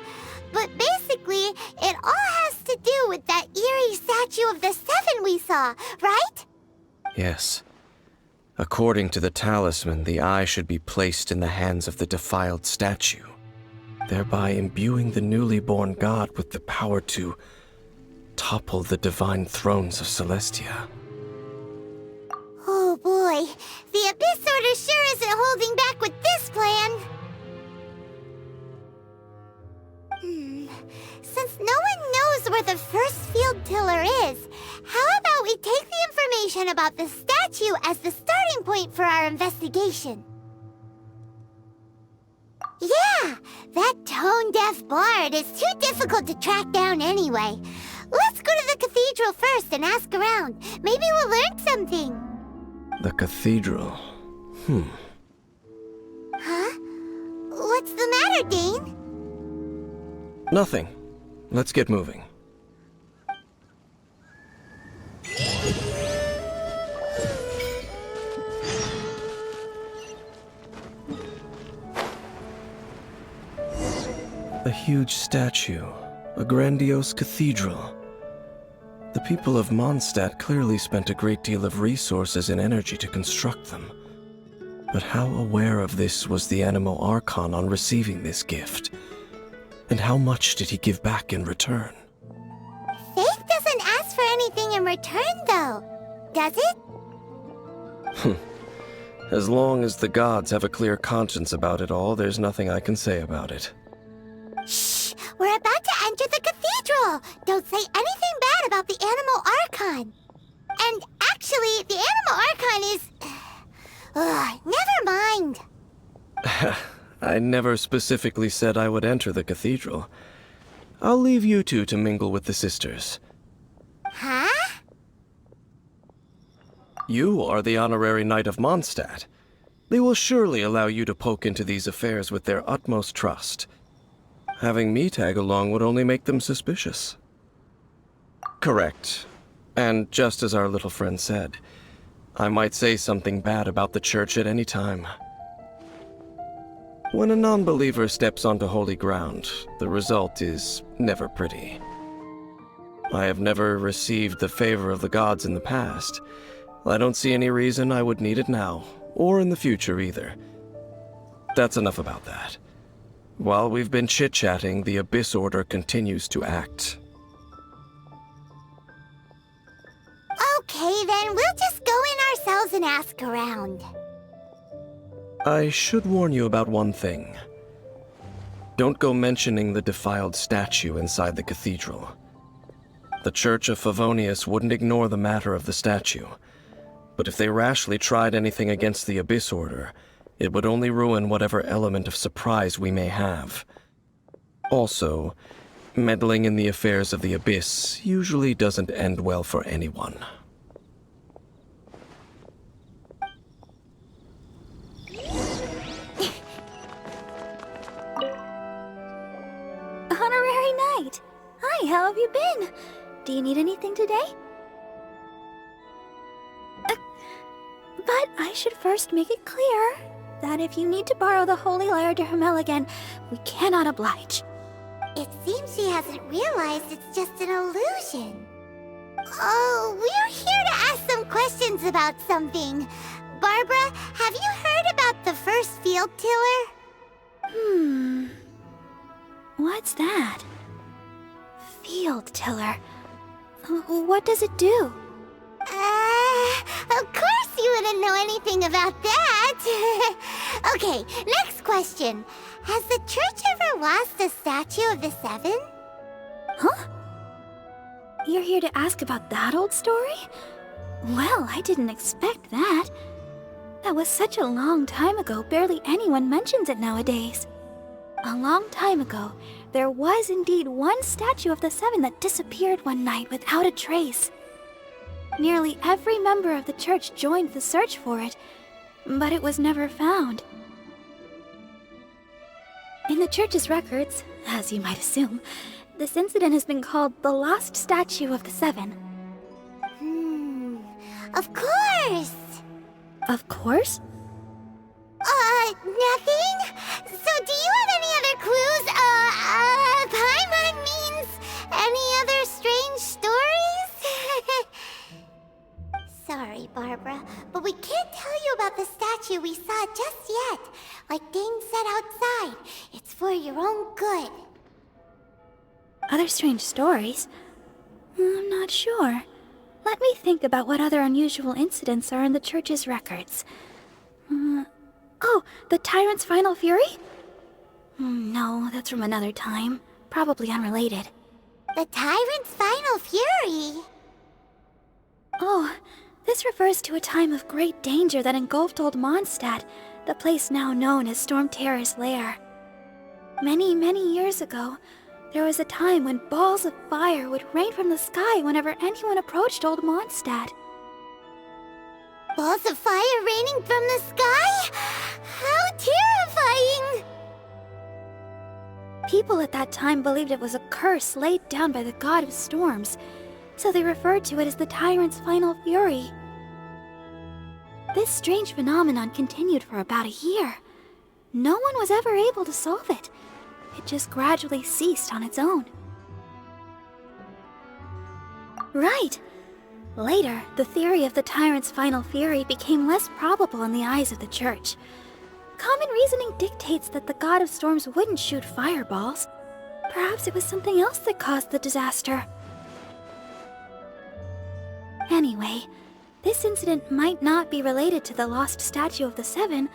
But basically, it all has to do with that eerie Statue of the Seven we saw, right? Yes. According to the talisman, the eye should be placed in the hands of the defiled statue, thereby imbuing the newly born god with the power to topple the divine thrones of Celestia. Oh boy, the Abyss Order sure isn't holding back with this plan. Since no one knows where the first field tiller is, how about we take the information about the statue as the starting point for our investigation? Yeah, that tone-deaf bard is too difficult to track down anyway. Let's go to the cathedral first and ask around. Maybe we'll learn something. The cathedral. Huh? What's the matter, Dane? Nothing. Let's get moving. A huge statue, a grandiose cathedral. The people of Mondstadt clearly spent a great deal of resources and energy to construct them. But how aware of this was the Anemo Archon on receiving this gift? And how much did he give back in return? Faith doesn't ask for anything in return, though, does it? As long as the gods have a clear conscience about it all, there's nothing I can say about it. Shh! We're about to enter the cathedral! Don't say anything bad about the Anemo Archon! And actually, the Anemo Archon is... never mind! I never specifically said I would enter the cathedral. I'll leave you two to mingle with the sisters. Huh? You are the honorary knight of Mondstadt. They will surely allow you to poke into these affairs with their utmost trust. Having me tag along would only make them suspicious. Correct. And just as our little friend said, I might say something bad about the church at any time. When a non-believer steps onto holy ground, the result is never pretty. I have never received the favor of the gods in the past. I don't see any reason I would need it now, or in the future either. That's enough about that. While we've been chit-chatting, the Abyss Order continues to act. Okay, then we'll just go in ourselves and ask around. I should warn you about one thing. Don't go mentioning the defiled statue inside the cathedral. The Church of Favonius wouldn't ignore the matter of the statue, but if they rashly tried anything against the Abyss Order, it would only ruin whatever element of surprise we may have. Also, Meddling in the affairs of the Abyss usually doesn't end well for anyone. Honorary Knight! Hi, how have you been? Do you need anything today? But I should first make it clear that if you need to borrow the Holy Lyre to Hermel again, we cannot oblige. It seems she hasn't realized it's just an illusion. Oh, we're here to ask some questions about something. Barbara, have you heard about the first field tiller? What's that? Field tiller. What does it do? Of course you wouldn't know anything about that. Okay, next question. Has the church ever lost a statue of the Seven? Huh? You're here to ask about that old story? Well, I didn't expect that. That was such a long time ago, barely anyone mentions it nowadays. A long time ago, there was indeed one statue of the Seven that disappeared one night without a trace. Nearly every member of the church joined the search for it, but it was never found. In the church's records, as you might assume, this incident has been called the Lost Statue of the Seven. Of course! Of course? Nothing? So do you have any other clues? Paimon means any other strange stories? Sorry, Barbara, but we can't tell you about the statue we saw just yet. Like Dane said outside, it's for your own good. Other strange stories? I'm not sure. Let me think about what other unusual incidents are in the church's records. Oh, the Tyrant's Final Fury? No, that's from another time. Probably unrelated. The Tyrant's Final Fury? Oh, this refers to a time of great danger that engulfed Old Mondstadt, the place now known as Storm Terror's lair. Many, many years ago, there was a time when balls of fire would rain from the sky whenever anyone approached Old Mondstadt. Balls of fire raining from the sky? How terrifying! People at that time believed it was a curse laid down by the god of storms, so they referred to it as the Tyrant's Final Fury. This strange phenomenon continued for about a year. No one was ever able to solve it. It just gradually ceased on its own. Right. Later, the theory of the Tyrant's Final Fury became less probable in the eyes of the church. Common reasoning dictates that the god of storms wouldn't shoot fireballs. Perhaps it was something else that caused the disaster. Anyway, this incident might not be related to the lost statue of the Seven,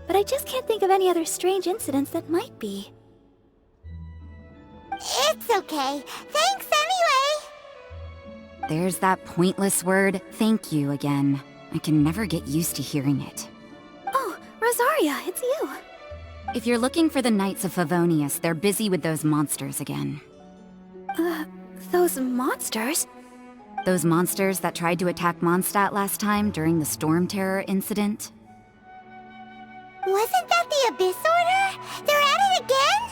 but I just can't think of any other strange incidents that might be. It's okay. Thanks anyway! There's that pointless word, thank you, again. I can never get used to hearing it. Oh, Rosaria, it's you. If you're looking for the Knights of Favonius, they're busy with those monsters again. Those monsters? Those monsters that tried to attack Mondstadt last time during the Storm Terror incident? Wasn't that the Abyss Order? They're at it again?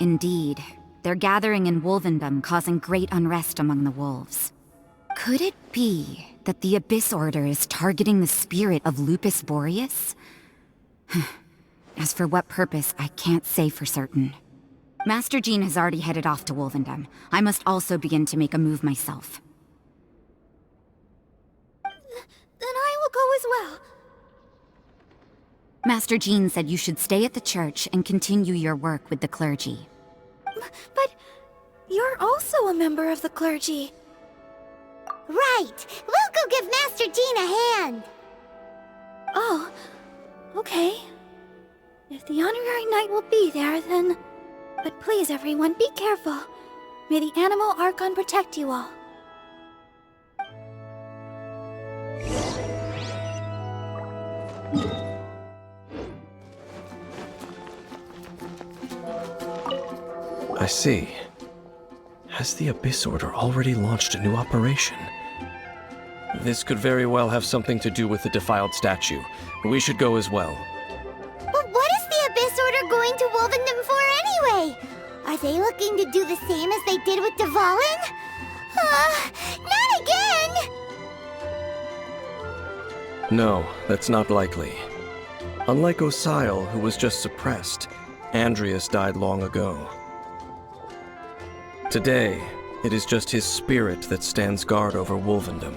Indeed. They're gathering in Wolvendom, causing great unrest among the wolves. Could it be that the Abyss Order is targeting the spirit of Lupus Boreas? As for what purpose, I can't say for certain. Master Jean has already headed off to Wolvendom. I must also begin to make a move myself. Then I will go as well. Master Jean said you should stay at the church and continue your work with the clergy. But you're also a member of the clergy. Right! We'll go give Master Jean a hand! Oh, okay. If the Honorary Knight will be there, then... But please, everyone, be careful. May the Animal Archon protect you all. I see. Has the Abyss Order already launched a new operation? This could very well have something to do with the defiled statue. We should go as well. But what is the Abyss Order going to Wolvendom for anyway? Are they looking to do the same as they did with Dvalin? Not again! No, that's not likely. Unlike Osile, who was just suppressed, Andreas died long ago. Today, it is just his spirit that stands guard over Wolvendom.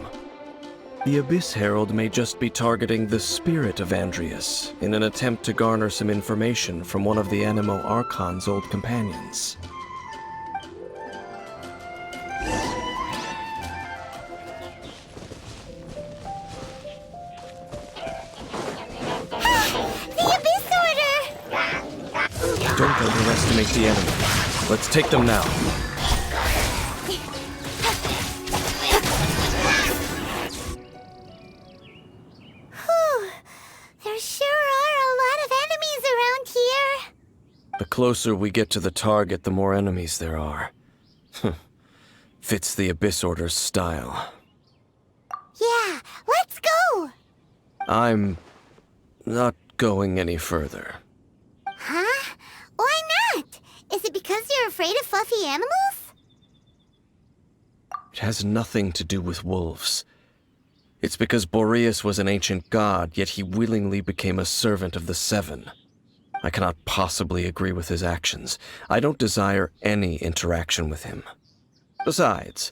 The Abyss Herald may just be targeting the spirit of Andreas in an attempt to garner some information from one of the Animo Archon's old companions. The Abyss Order! Don't underestimate the enemy. Let's take them now. There sure are a lot of enemies around here. The closer we get to the target, the more enemies there are. Fits the Abyss Order's style. Yeah, let's go! I'm not going any further. Huh? Why not? Is it because you're afraid of fluffy animals? It has nothing to do with wolves. It's because Boreas was an ancient god, yet he willingly became a servant of the Seven. I cannot possibly agree with his actions. I don't desire any interaction with him. Besides,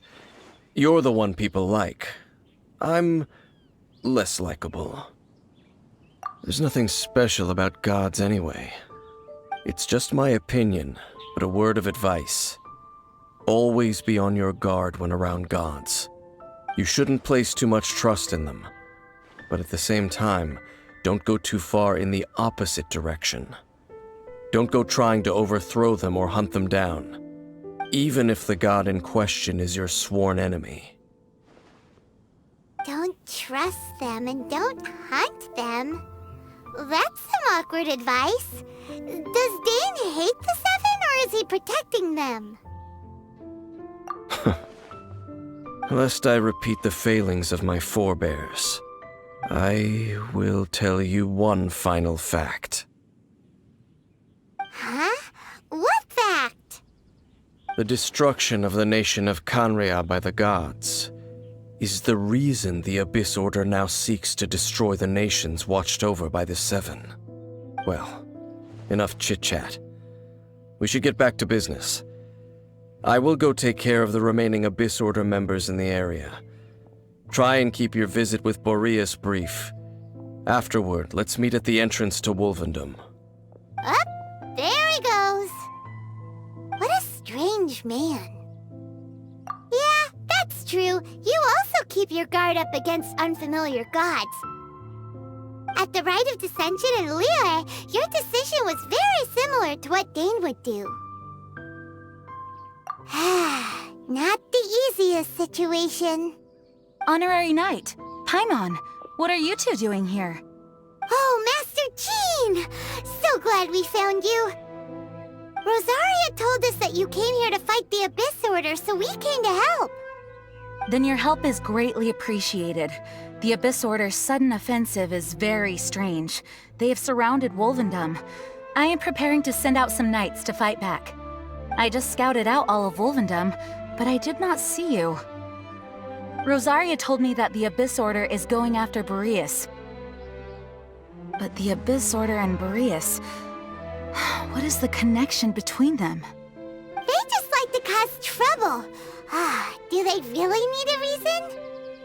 you're the one people like. I'm less likable. There's nothing special about gods anyway. It's just my opinion, but a word of advice. Always be on your guard when around gods. You shouldn't place too much trust in them. But at the same time, don't go too far in the opposite direction. Don't go trying to overthrow them or hunt them down, even if the god in question is your sworn enemy. Don't trust them and don't hunt them. That's some awkward advice. Does Dane hate the Seven, or is he protecting them? Lest I repeat the failings of my forebears, I will tell you one final fact. Huh? What fact? The destruction of the nation of Canria by the gods is the reason the Abyss Order now seeks to destroy the nations watched over by the Seven. Well, enough chit-chat. We should get back to business. I will go take care of the remaining Abyss Order members in the area. Try and keep your visit with Boreas brief. Afterward, let's meet at the entrance to Wolvendom. Up, there he goes. What a strange man. Yeah, that's true. You also keep your guard up against unfamiliar gods. At the Rite of Dissension in Liyue, your decision was very similar to what Dane would do. Not the easiest situation. Honorary Knight, Paimon, what are you two doing here? Oh, Master Jean! So glad we found you. Rosaria told us that you came here to fight the Abyss Order, so we came to help. Then your help is greatly appreciated. The Abyss Order's sudden offensive is very strange. They have surrounded Wolvendom. I am preparing to send out some knights to fight back. I just scouted out all of Wolvendom, but I did not see you. Rosaria told me that the Abyss Order is going after Boreas. But the Abyss Order and Boreas... what is the connection between them? They just like to cause trouble. Do they really need a reason?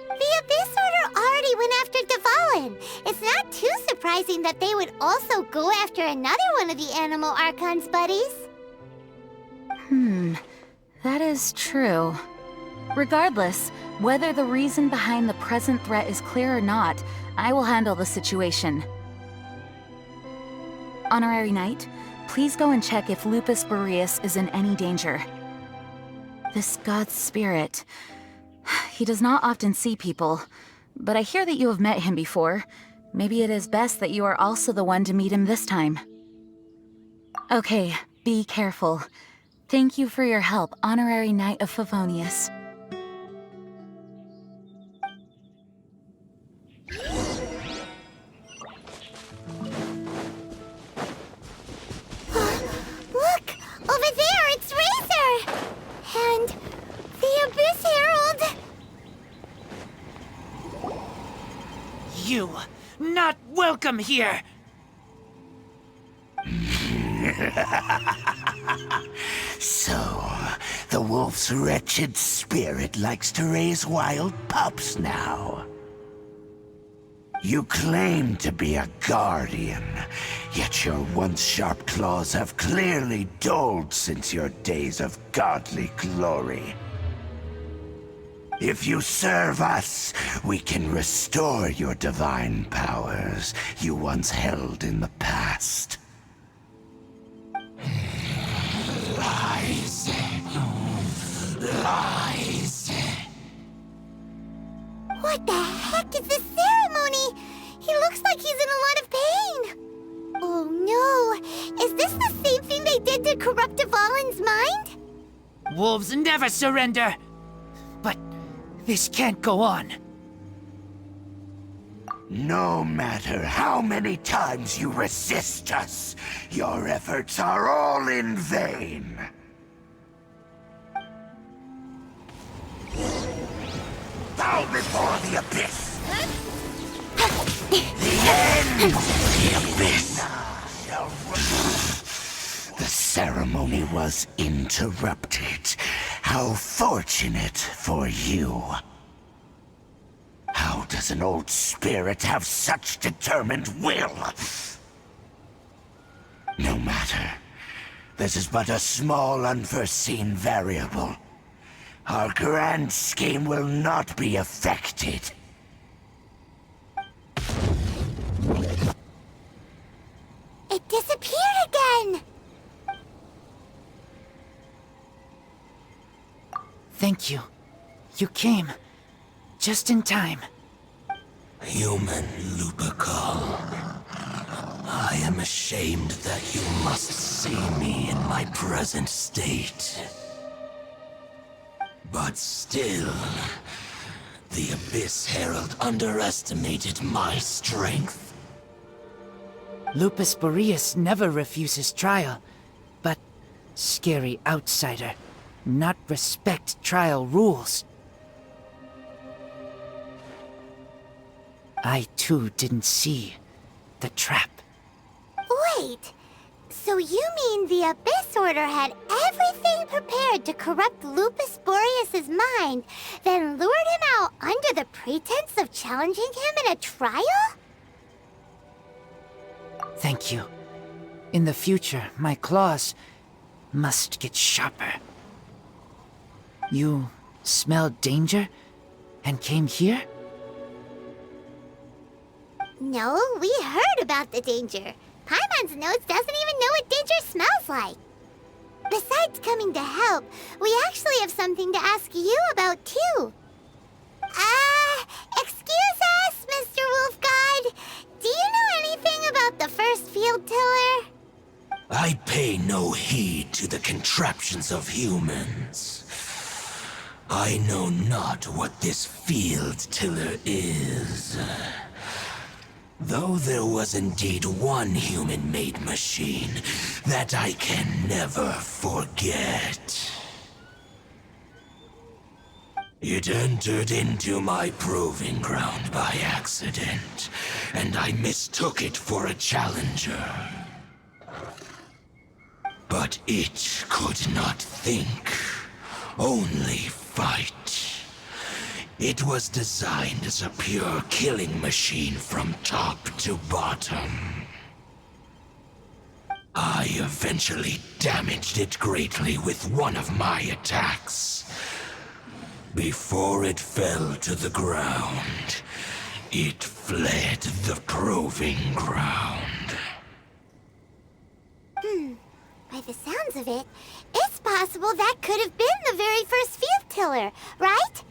The Abyss Order already went after Dvalin. It's not too surprising that they would also go after another one of the Animo Archon's buddies. That is true. Regardless, whether the reason behind the present threat is clear or not, I will handle the situation. Honorary Knight, please go and check if Lupus Boreas is in any danger. This god's spirit... he does not often see people, but I hear that you have met him before. Maybe it is best that you are also the one to meet him this time. Okay, be careful. Thank you for your help, Honorary Knight of Favonius. Look! Over there, it's Razor! And the Abyss Herald! You, not welcome here! So, the wolf's wretched spirit likes to raise wild pups now. You claim to be a guardian, yet your once sharp claws have clearly dulled since your days of godly glory. If you serve us, we can restore your divine powers you once held in the past. Lies. Lies. What the heck is this ceremony? He looks like he's in a lot of pain. Oh no! Is this the same thing they did to corrupt Dvalin's mind? Wolves never surrender! But this can't go on. No matter how many times you resist us, your efforts are all in vain. Bow before the abyss. The end of the abyss. The ceremony was interrupted. How fortunate for you. How does an old spirit have such determined will? No matter. This is but a small unforeseen variable. Our grand scheme will not be affected. It disappeared again! Thank you. You came. Just in time. Human Lupercal. I am ashamed that you must see me in my present state. But still, the Abyss Herald underestimated my strength. Lupus Boreas never refuses trial, but scary outsider, not respect trial rules. I too didn't see the trap. Wait, so you mean the Abyss Order had everything prepared to corrupt Lupus Boreas' mind, then lured him out under the pretense of challenging him in a trial? Thank you. In the future, my claws must get sharper. You smelled danger and came here? No, we heard about the danger. Paimon's nose doesn't even know what danger smells like. Besides coming to help, we actually have something to ask you about, too. Excuse us, Mr. Wolf God. Do you know anything about the first field tiller? I pay no heed to the contraptions of humans. I know not what this field tiller is. Though there was indeed one human-made machine that I can never forget. It entered into my proving ground by accident, and I mistook it for a challenger. But it could not think, only fight. It was designed as a pure killing machine from top to bottom. I eventually damaged it greatly with one of my attacks. Before it fell to the ground, it fled the proving ground. By the sounds of it, it's possible that could have been the very first field tiller, right?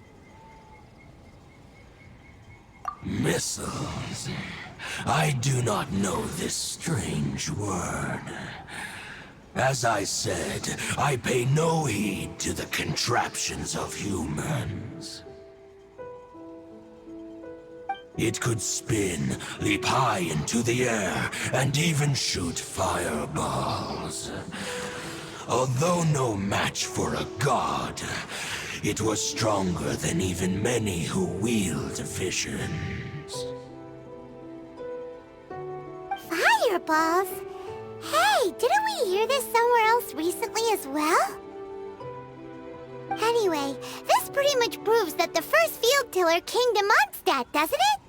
Missiles. I do not know this strange word. As I said, I pay no heed to the contraptions of humans. It could spin, leap high into the air, and even shoot fireballs. Although no match for a god, it was stronger than even many who wield visions. Fireballs? Hey, didn't we hear this somewhere else recently as well? Anyway, this pretty much proves that the first field tiller came to Mondstadt, doesn't it?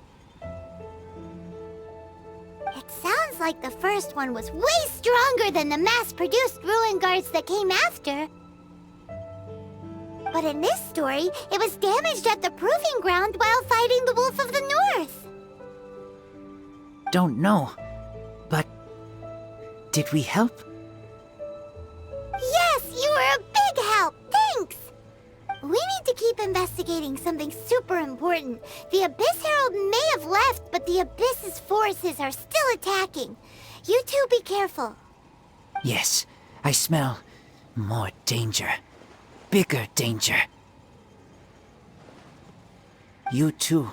It sounds like the first one was way stronger than the mass-produced ruin guards that came after. But in this story, it was damaged at the proving ground while fighting the Wolf of the North. Don't know, but did we help? Yes, you were a big help. Thanks. We need to keep investigating something super important. The Abyss Herald may have left, but the Abyss's forces are still attacking. You two be careful. Yes, I smell more danger. Bigger danger. You two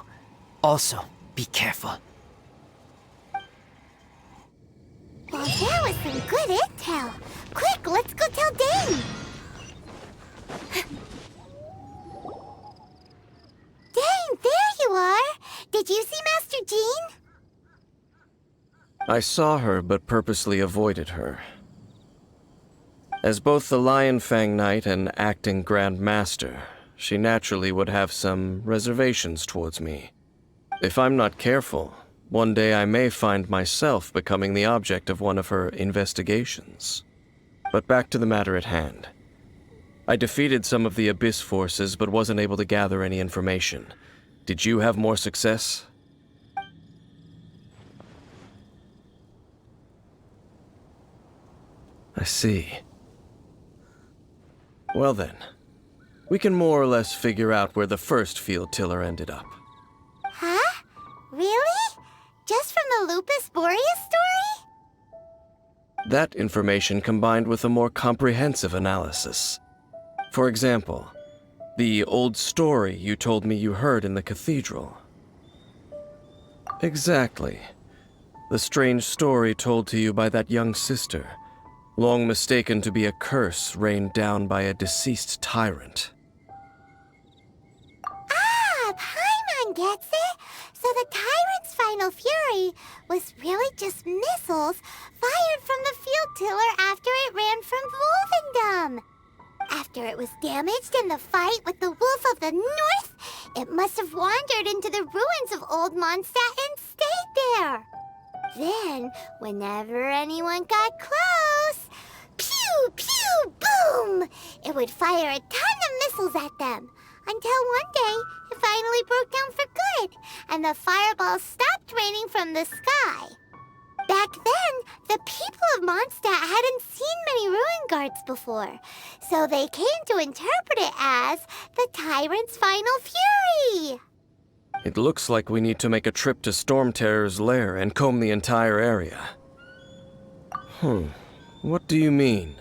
also be careful. Well, there was some good intel. Quick, let's go tell Dane. Dane, there you are. Did you see Master Jean? I saw her, but purposely avoided her. As both the Lion Fang Knight and acting Grand Master, she naturally would have some reservations towards me. If I'm not careful, one day I may find myself becoming the object of one of her investigations. But back to the matter at hand. I defeated some of the Abyss forces, but wasn't able to gather any information. Did you have more success? I see. Well then, we can more or less figure out where the first field tiller ended up. Huh? Really? Just from the Lupus Boreas story? That information combined with a more comprehensive analysis. For example, the old story you told me you heard in the cathedral. Exactly. The strange story told to you by that young sister, long mistaken to be a curse rained down by a deceased tyrant. Ah, Paimon gets it. So the tyrant's final fury was really just missiles fired from the field tiller after it ran from Wolvendom. After it was damaged in the fight with the Wolf of the North, it must have wandered into the ruins of Old Mondstadt and stayed there. Then, whenever anyone got close, pew, pew, boom! It would fire a ton of missiles at them. Until one day, it finally broke down for good, and the fireballs stopped raining from the sky. Back then, the people of Mondstadt hadn't seen many ruin guards before, so they came to interpret it as the tyrant's final fury. It looks like we need to make a trip to Storm Terror's lair and comb the entire area. What do you mean?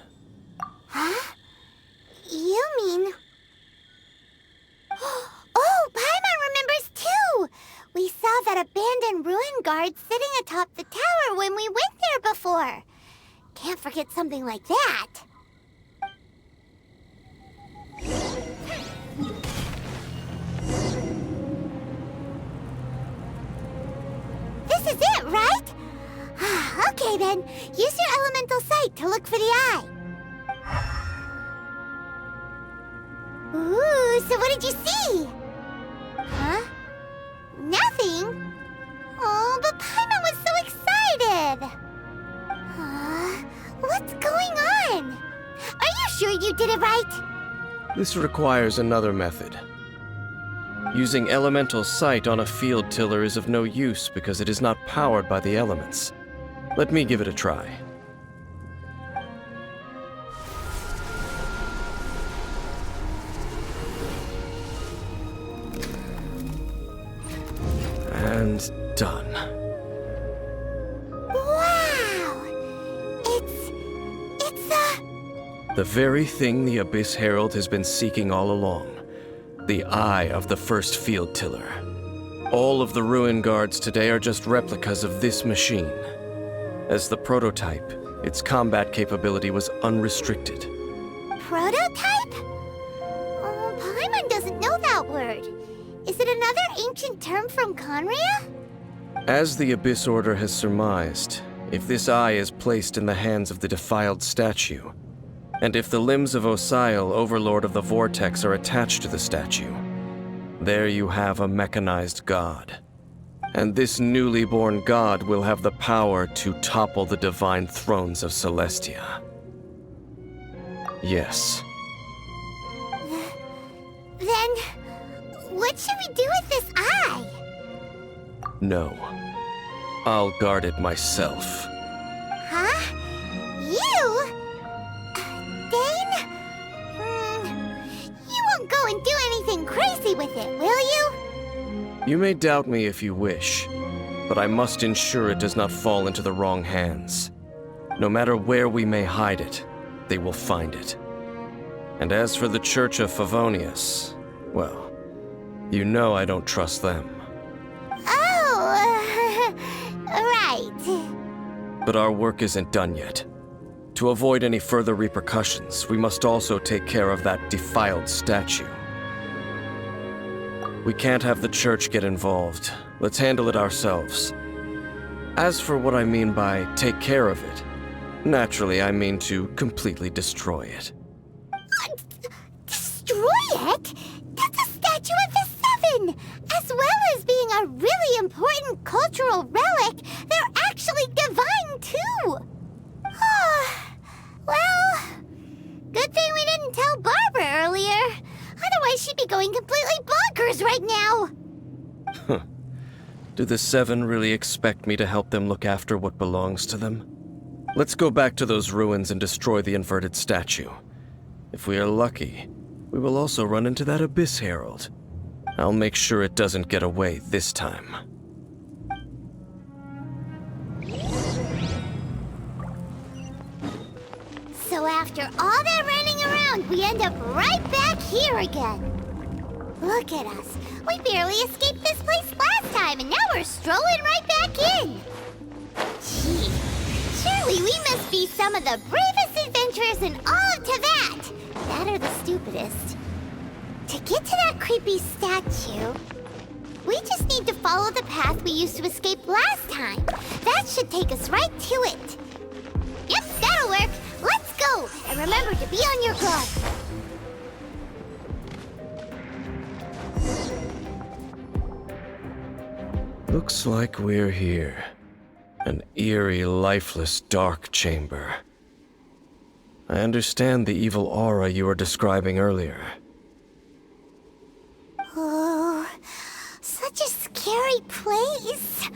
Huh? You mean... Oh, Paimon remembers too! We saw that abandoned ruin guard sitting atop the tower when we went there before. Can't forget something like that. This is it, right? Okay then, use your elemental sight to look for the eye. Ooh, so what did you see? Huh? Nothing? Oh, but Paimon was so excited! What's going on? Are you sure you did it right? This requires another method. Using elemental sight on a field tiller is of no use because it is not powered by the elements. Let me give it a try. And done. Wow! It's a... The very thing the Abyss Herald has been seeking all along. The eye of the first field tiller. All of the ruin guards today are just replicas of this machine. As the prototype, its combat capability was unrestricted. Prototype? Oh, Paimon doesn't know that word. Is it another ancient term from Conria? As the Abyss Order has surmised, if this eye is placed in the hands of the defiled statue, and if the limbs of Osial, Overlord of the Vortex, are attached to the statue, there you have a mechanized god. And this newly born god will have the power to topple the divine thrones of Celestia. Yes. Then, what should we do with this eye? No. I'll guard it myself. Huh? You? Dane? You won't go and do anything crazy with it, will you? You may doubt me if you wish, but I must ensure it does not fall into the wrong hands. No matter where we may hide it, they will find it. And as for the Church of Favonius, well, you know I don't trust them. Oh, right. But our work isn't done yet. To avoid any further repercussions, we must also take care of that defiled statue. We can't have the church get involved. Let's handle it ourselves. As for what I mean by take care of it, naturally I mean to completely destroy it. Destroy it? That's a statue of the Seven! As well as being a really important cultural relic, they're actually divine too! Well, good thing we didn't tell Barbara earlier. Otherwise she'd be going completely bonkers right now! Do the Seven really expect me to help them look after what belongs to them? Let's go back to those ruins and destroy the inverted statue. If we are lucky, we will also run into that Abyss Herald. I'll make sure it doesn't get away this time. So after all that running around, we end up right back here again. Look at us. We barely escaped this place last time, and now we're strolling right back in. Gee, surely we must be some of the bravest adventurers in all of Teyvat. That or the stupidest. To get to that creepy statue, we just need to follow the path we used to escape last time. That should take us right to it. Yep, that'll work. Let's go! And remember to be on your guard. Looks like we're here. An eerie, lifeless, dark chamber. I understand the evil aura you were describing earlier. Oh, such a scary place.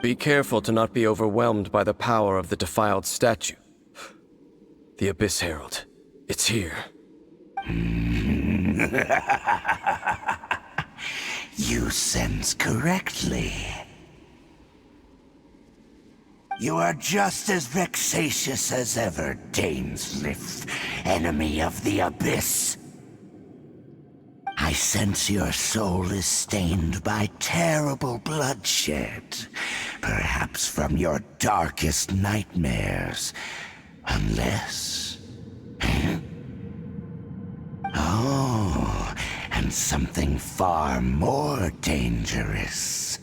Be careful to not be overwhelmed by the power of the defiled statue. The Abyss Herald. It's here. You sense correctly. You are just as vexatious as ever, Dainsliff, enemy of the Abyss. I sense your soul is stained by terrible bloodshed, perhaps from your darkest nightmares, unless... Oh, and something far more dangerous.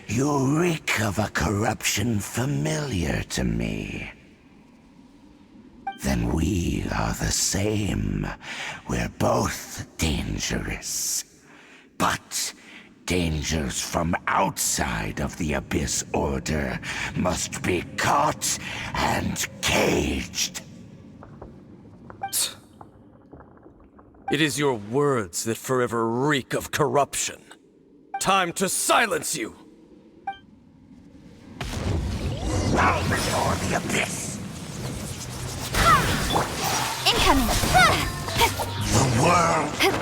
You reek of a corruption familiar to me. Then we are the same. We're both dangerous. But dangers from outside of the Abyss Order must be caught and caged. It is your words that forever reek of corruption. Time to silence you! Bow before the Abyss! Incoming! The world!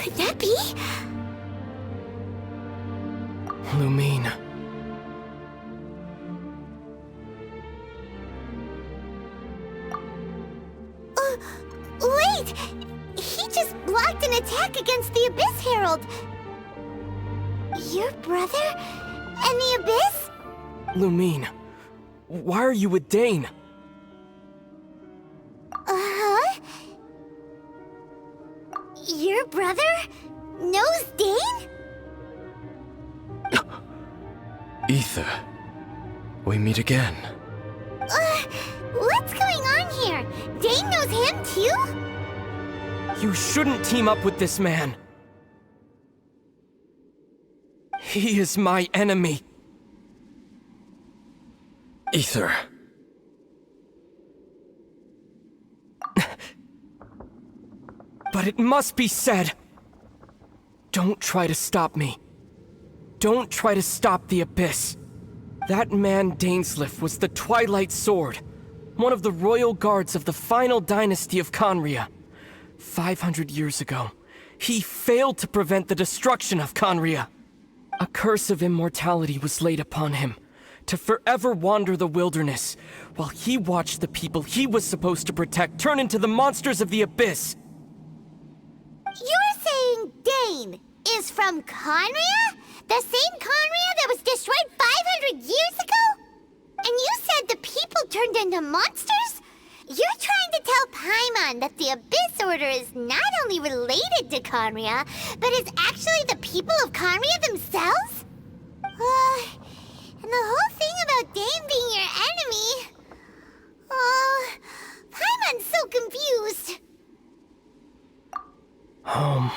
Could that be? Lumine. Wait! He just blocked an attack against the Abyss Herald! Your brother? And the Abyss? Lumine, why are you with Dane? Uh-huh? Your brother knows Dane? Ether, we meet again. What's going on here? Dane knows him too? You shouldn't team up with this man. He is my enemy. Ether. But it must be said. Don't try to stop me. Don't try to stop the Abyss. That man Dainsleif was the Twilight Sword, one of the royal guards of the final dynasty of Conria. 500 years ago, he failed to prevent the destruction of Conria. A curse of immortality was laid upon him, to forever wander the wilderness, while he watched the people he was supposed to protect turn into the monsters of the Abyss. You're saying Dane is from Conria? The same Conria that was destroyed 500 years ago? And you said the people turned into monsters? You're trying to tell Paimon that the Abyss Order is not only related to Conria, but is actually the people of Conria themselves? And the whole thing about Dane being your enemy... Paimon's so confused. Home.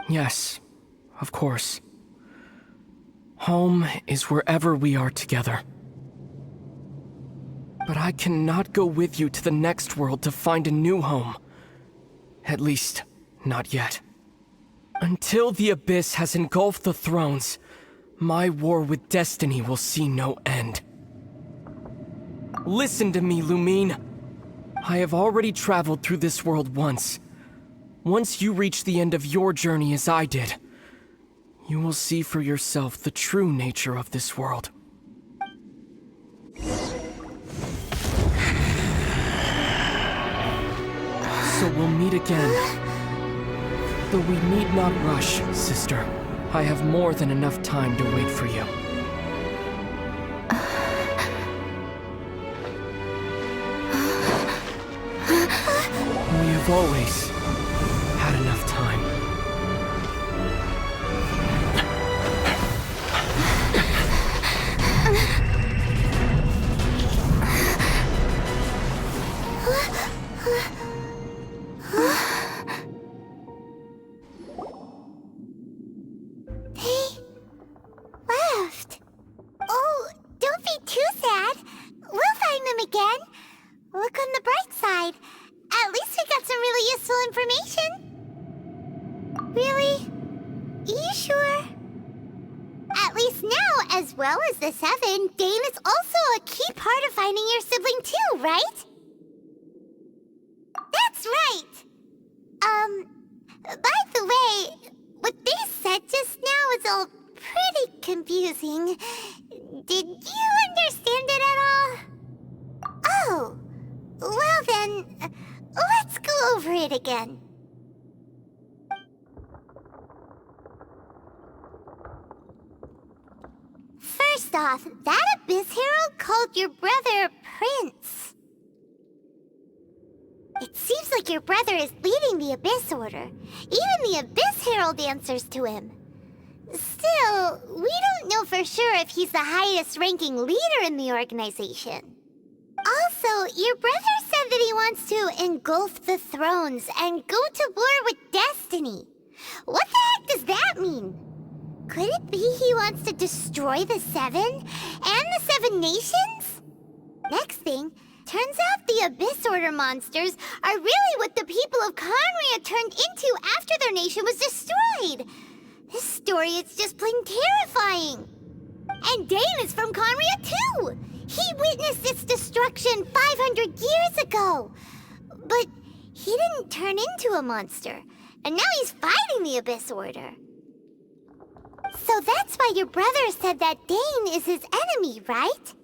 Yes, of course. Home is wherever we are together. But I cannot go with you to the next world to find a new home. At least, not yet. Until the Abyss has engulfed the thrones, my war with destiny will see no end. Listen to me, Lumine. I have already traveled through this world once. Once you reach the end of your journey as I did, you will see for yourself the true nature of this world. So we'll meet again. Though we need not rush, sister. I have more than enough time to wait for you. We have always had enough time. They left. Oh, don't be too sad. We'll find them again. Look on the bright side. At least we got some really useful information. Really? You sure? At least now, as well as the Seven, Dane is also a key part of finding your sibling too, right? That's right! By the way, what they said just now is all pretty confusing. Did you understand it at all? Oh, well then, let's go over it again. First off, that Abyss Herald called your brother Prince. It seems like your brother is leading the Abyss Order. Even the Abyss Herald answers to him. Still, we don't know for sure if he's the highest-ranking leader in the organization. Also, your brother said that he wants to engulf the thrones and go to war with destiny. What the heck does that mean? Could it be he wants to destroy the Seven and the Seven Nations? Next thing, turns out the Abyss Order monsters are really what the people of Conria turned into after their nation was destroyed. This story is just plain terrifying. And Dane is from Conria too. He witnessed its destruction 500 years ago. But he didn't turn into a monster, and now he's fighting the Abyss Order. So that's why your brother said that Dane is his enemy, right?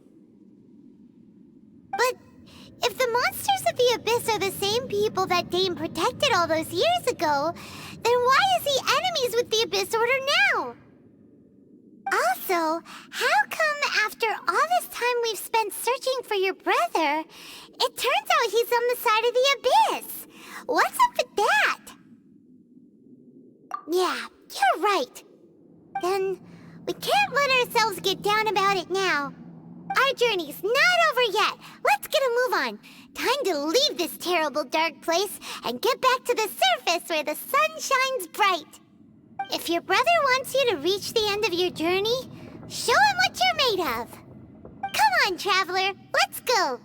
But if the monsters of the Abyss are the same people that Dane protected all those years ago, then why is he enemies with the Abyss Order now? Also, how come after all this time we've spent searching for your brother, it turns out he's on the side of the Abyss? What's up with that? Yeah, you're right. Then we can't let ourselves get down about it now. Our journey's not over yet. Let's get a move on. Time to leave this terrible dark place and get back to the surface where the sun shines bright. If your brother wants you to reach the end of your journey, show him what you're made of. Come on, traveler, let's go.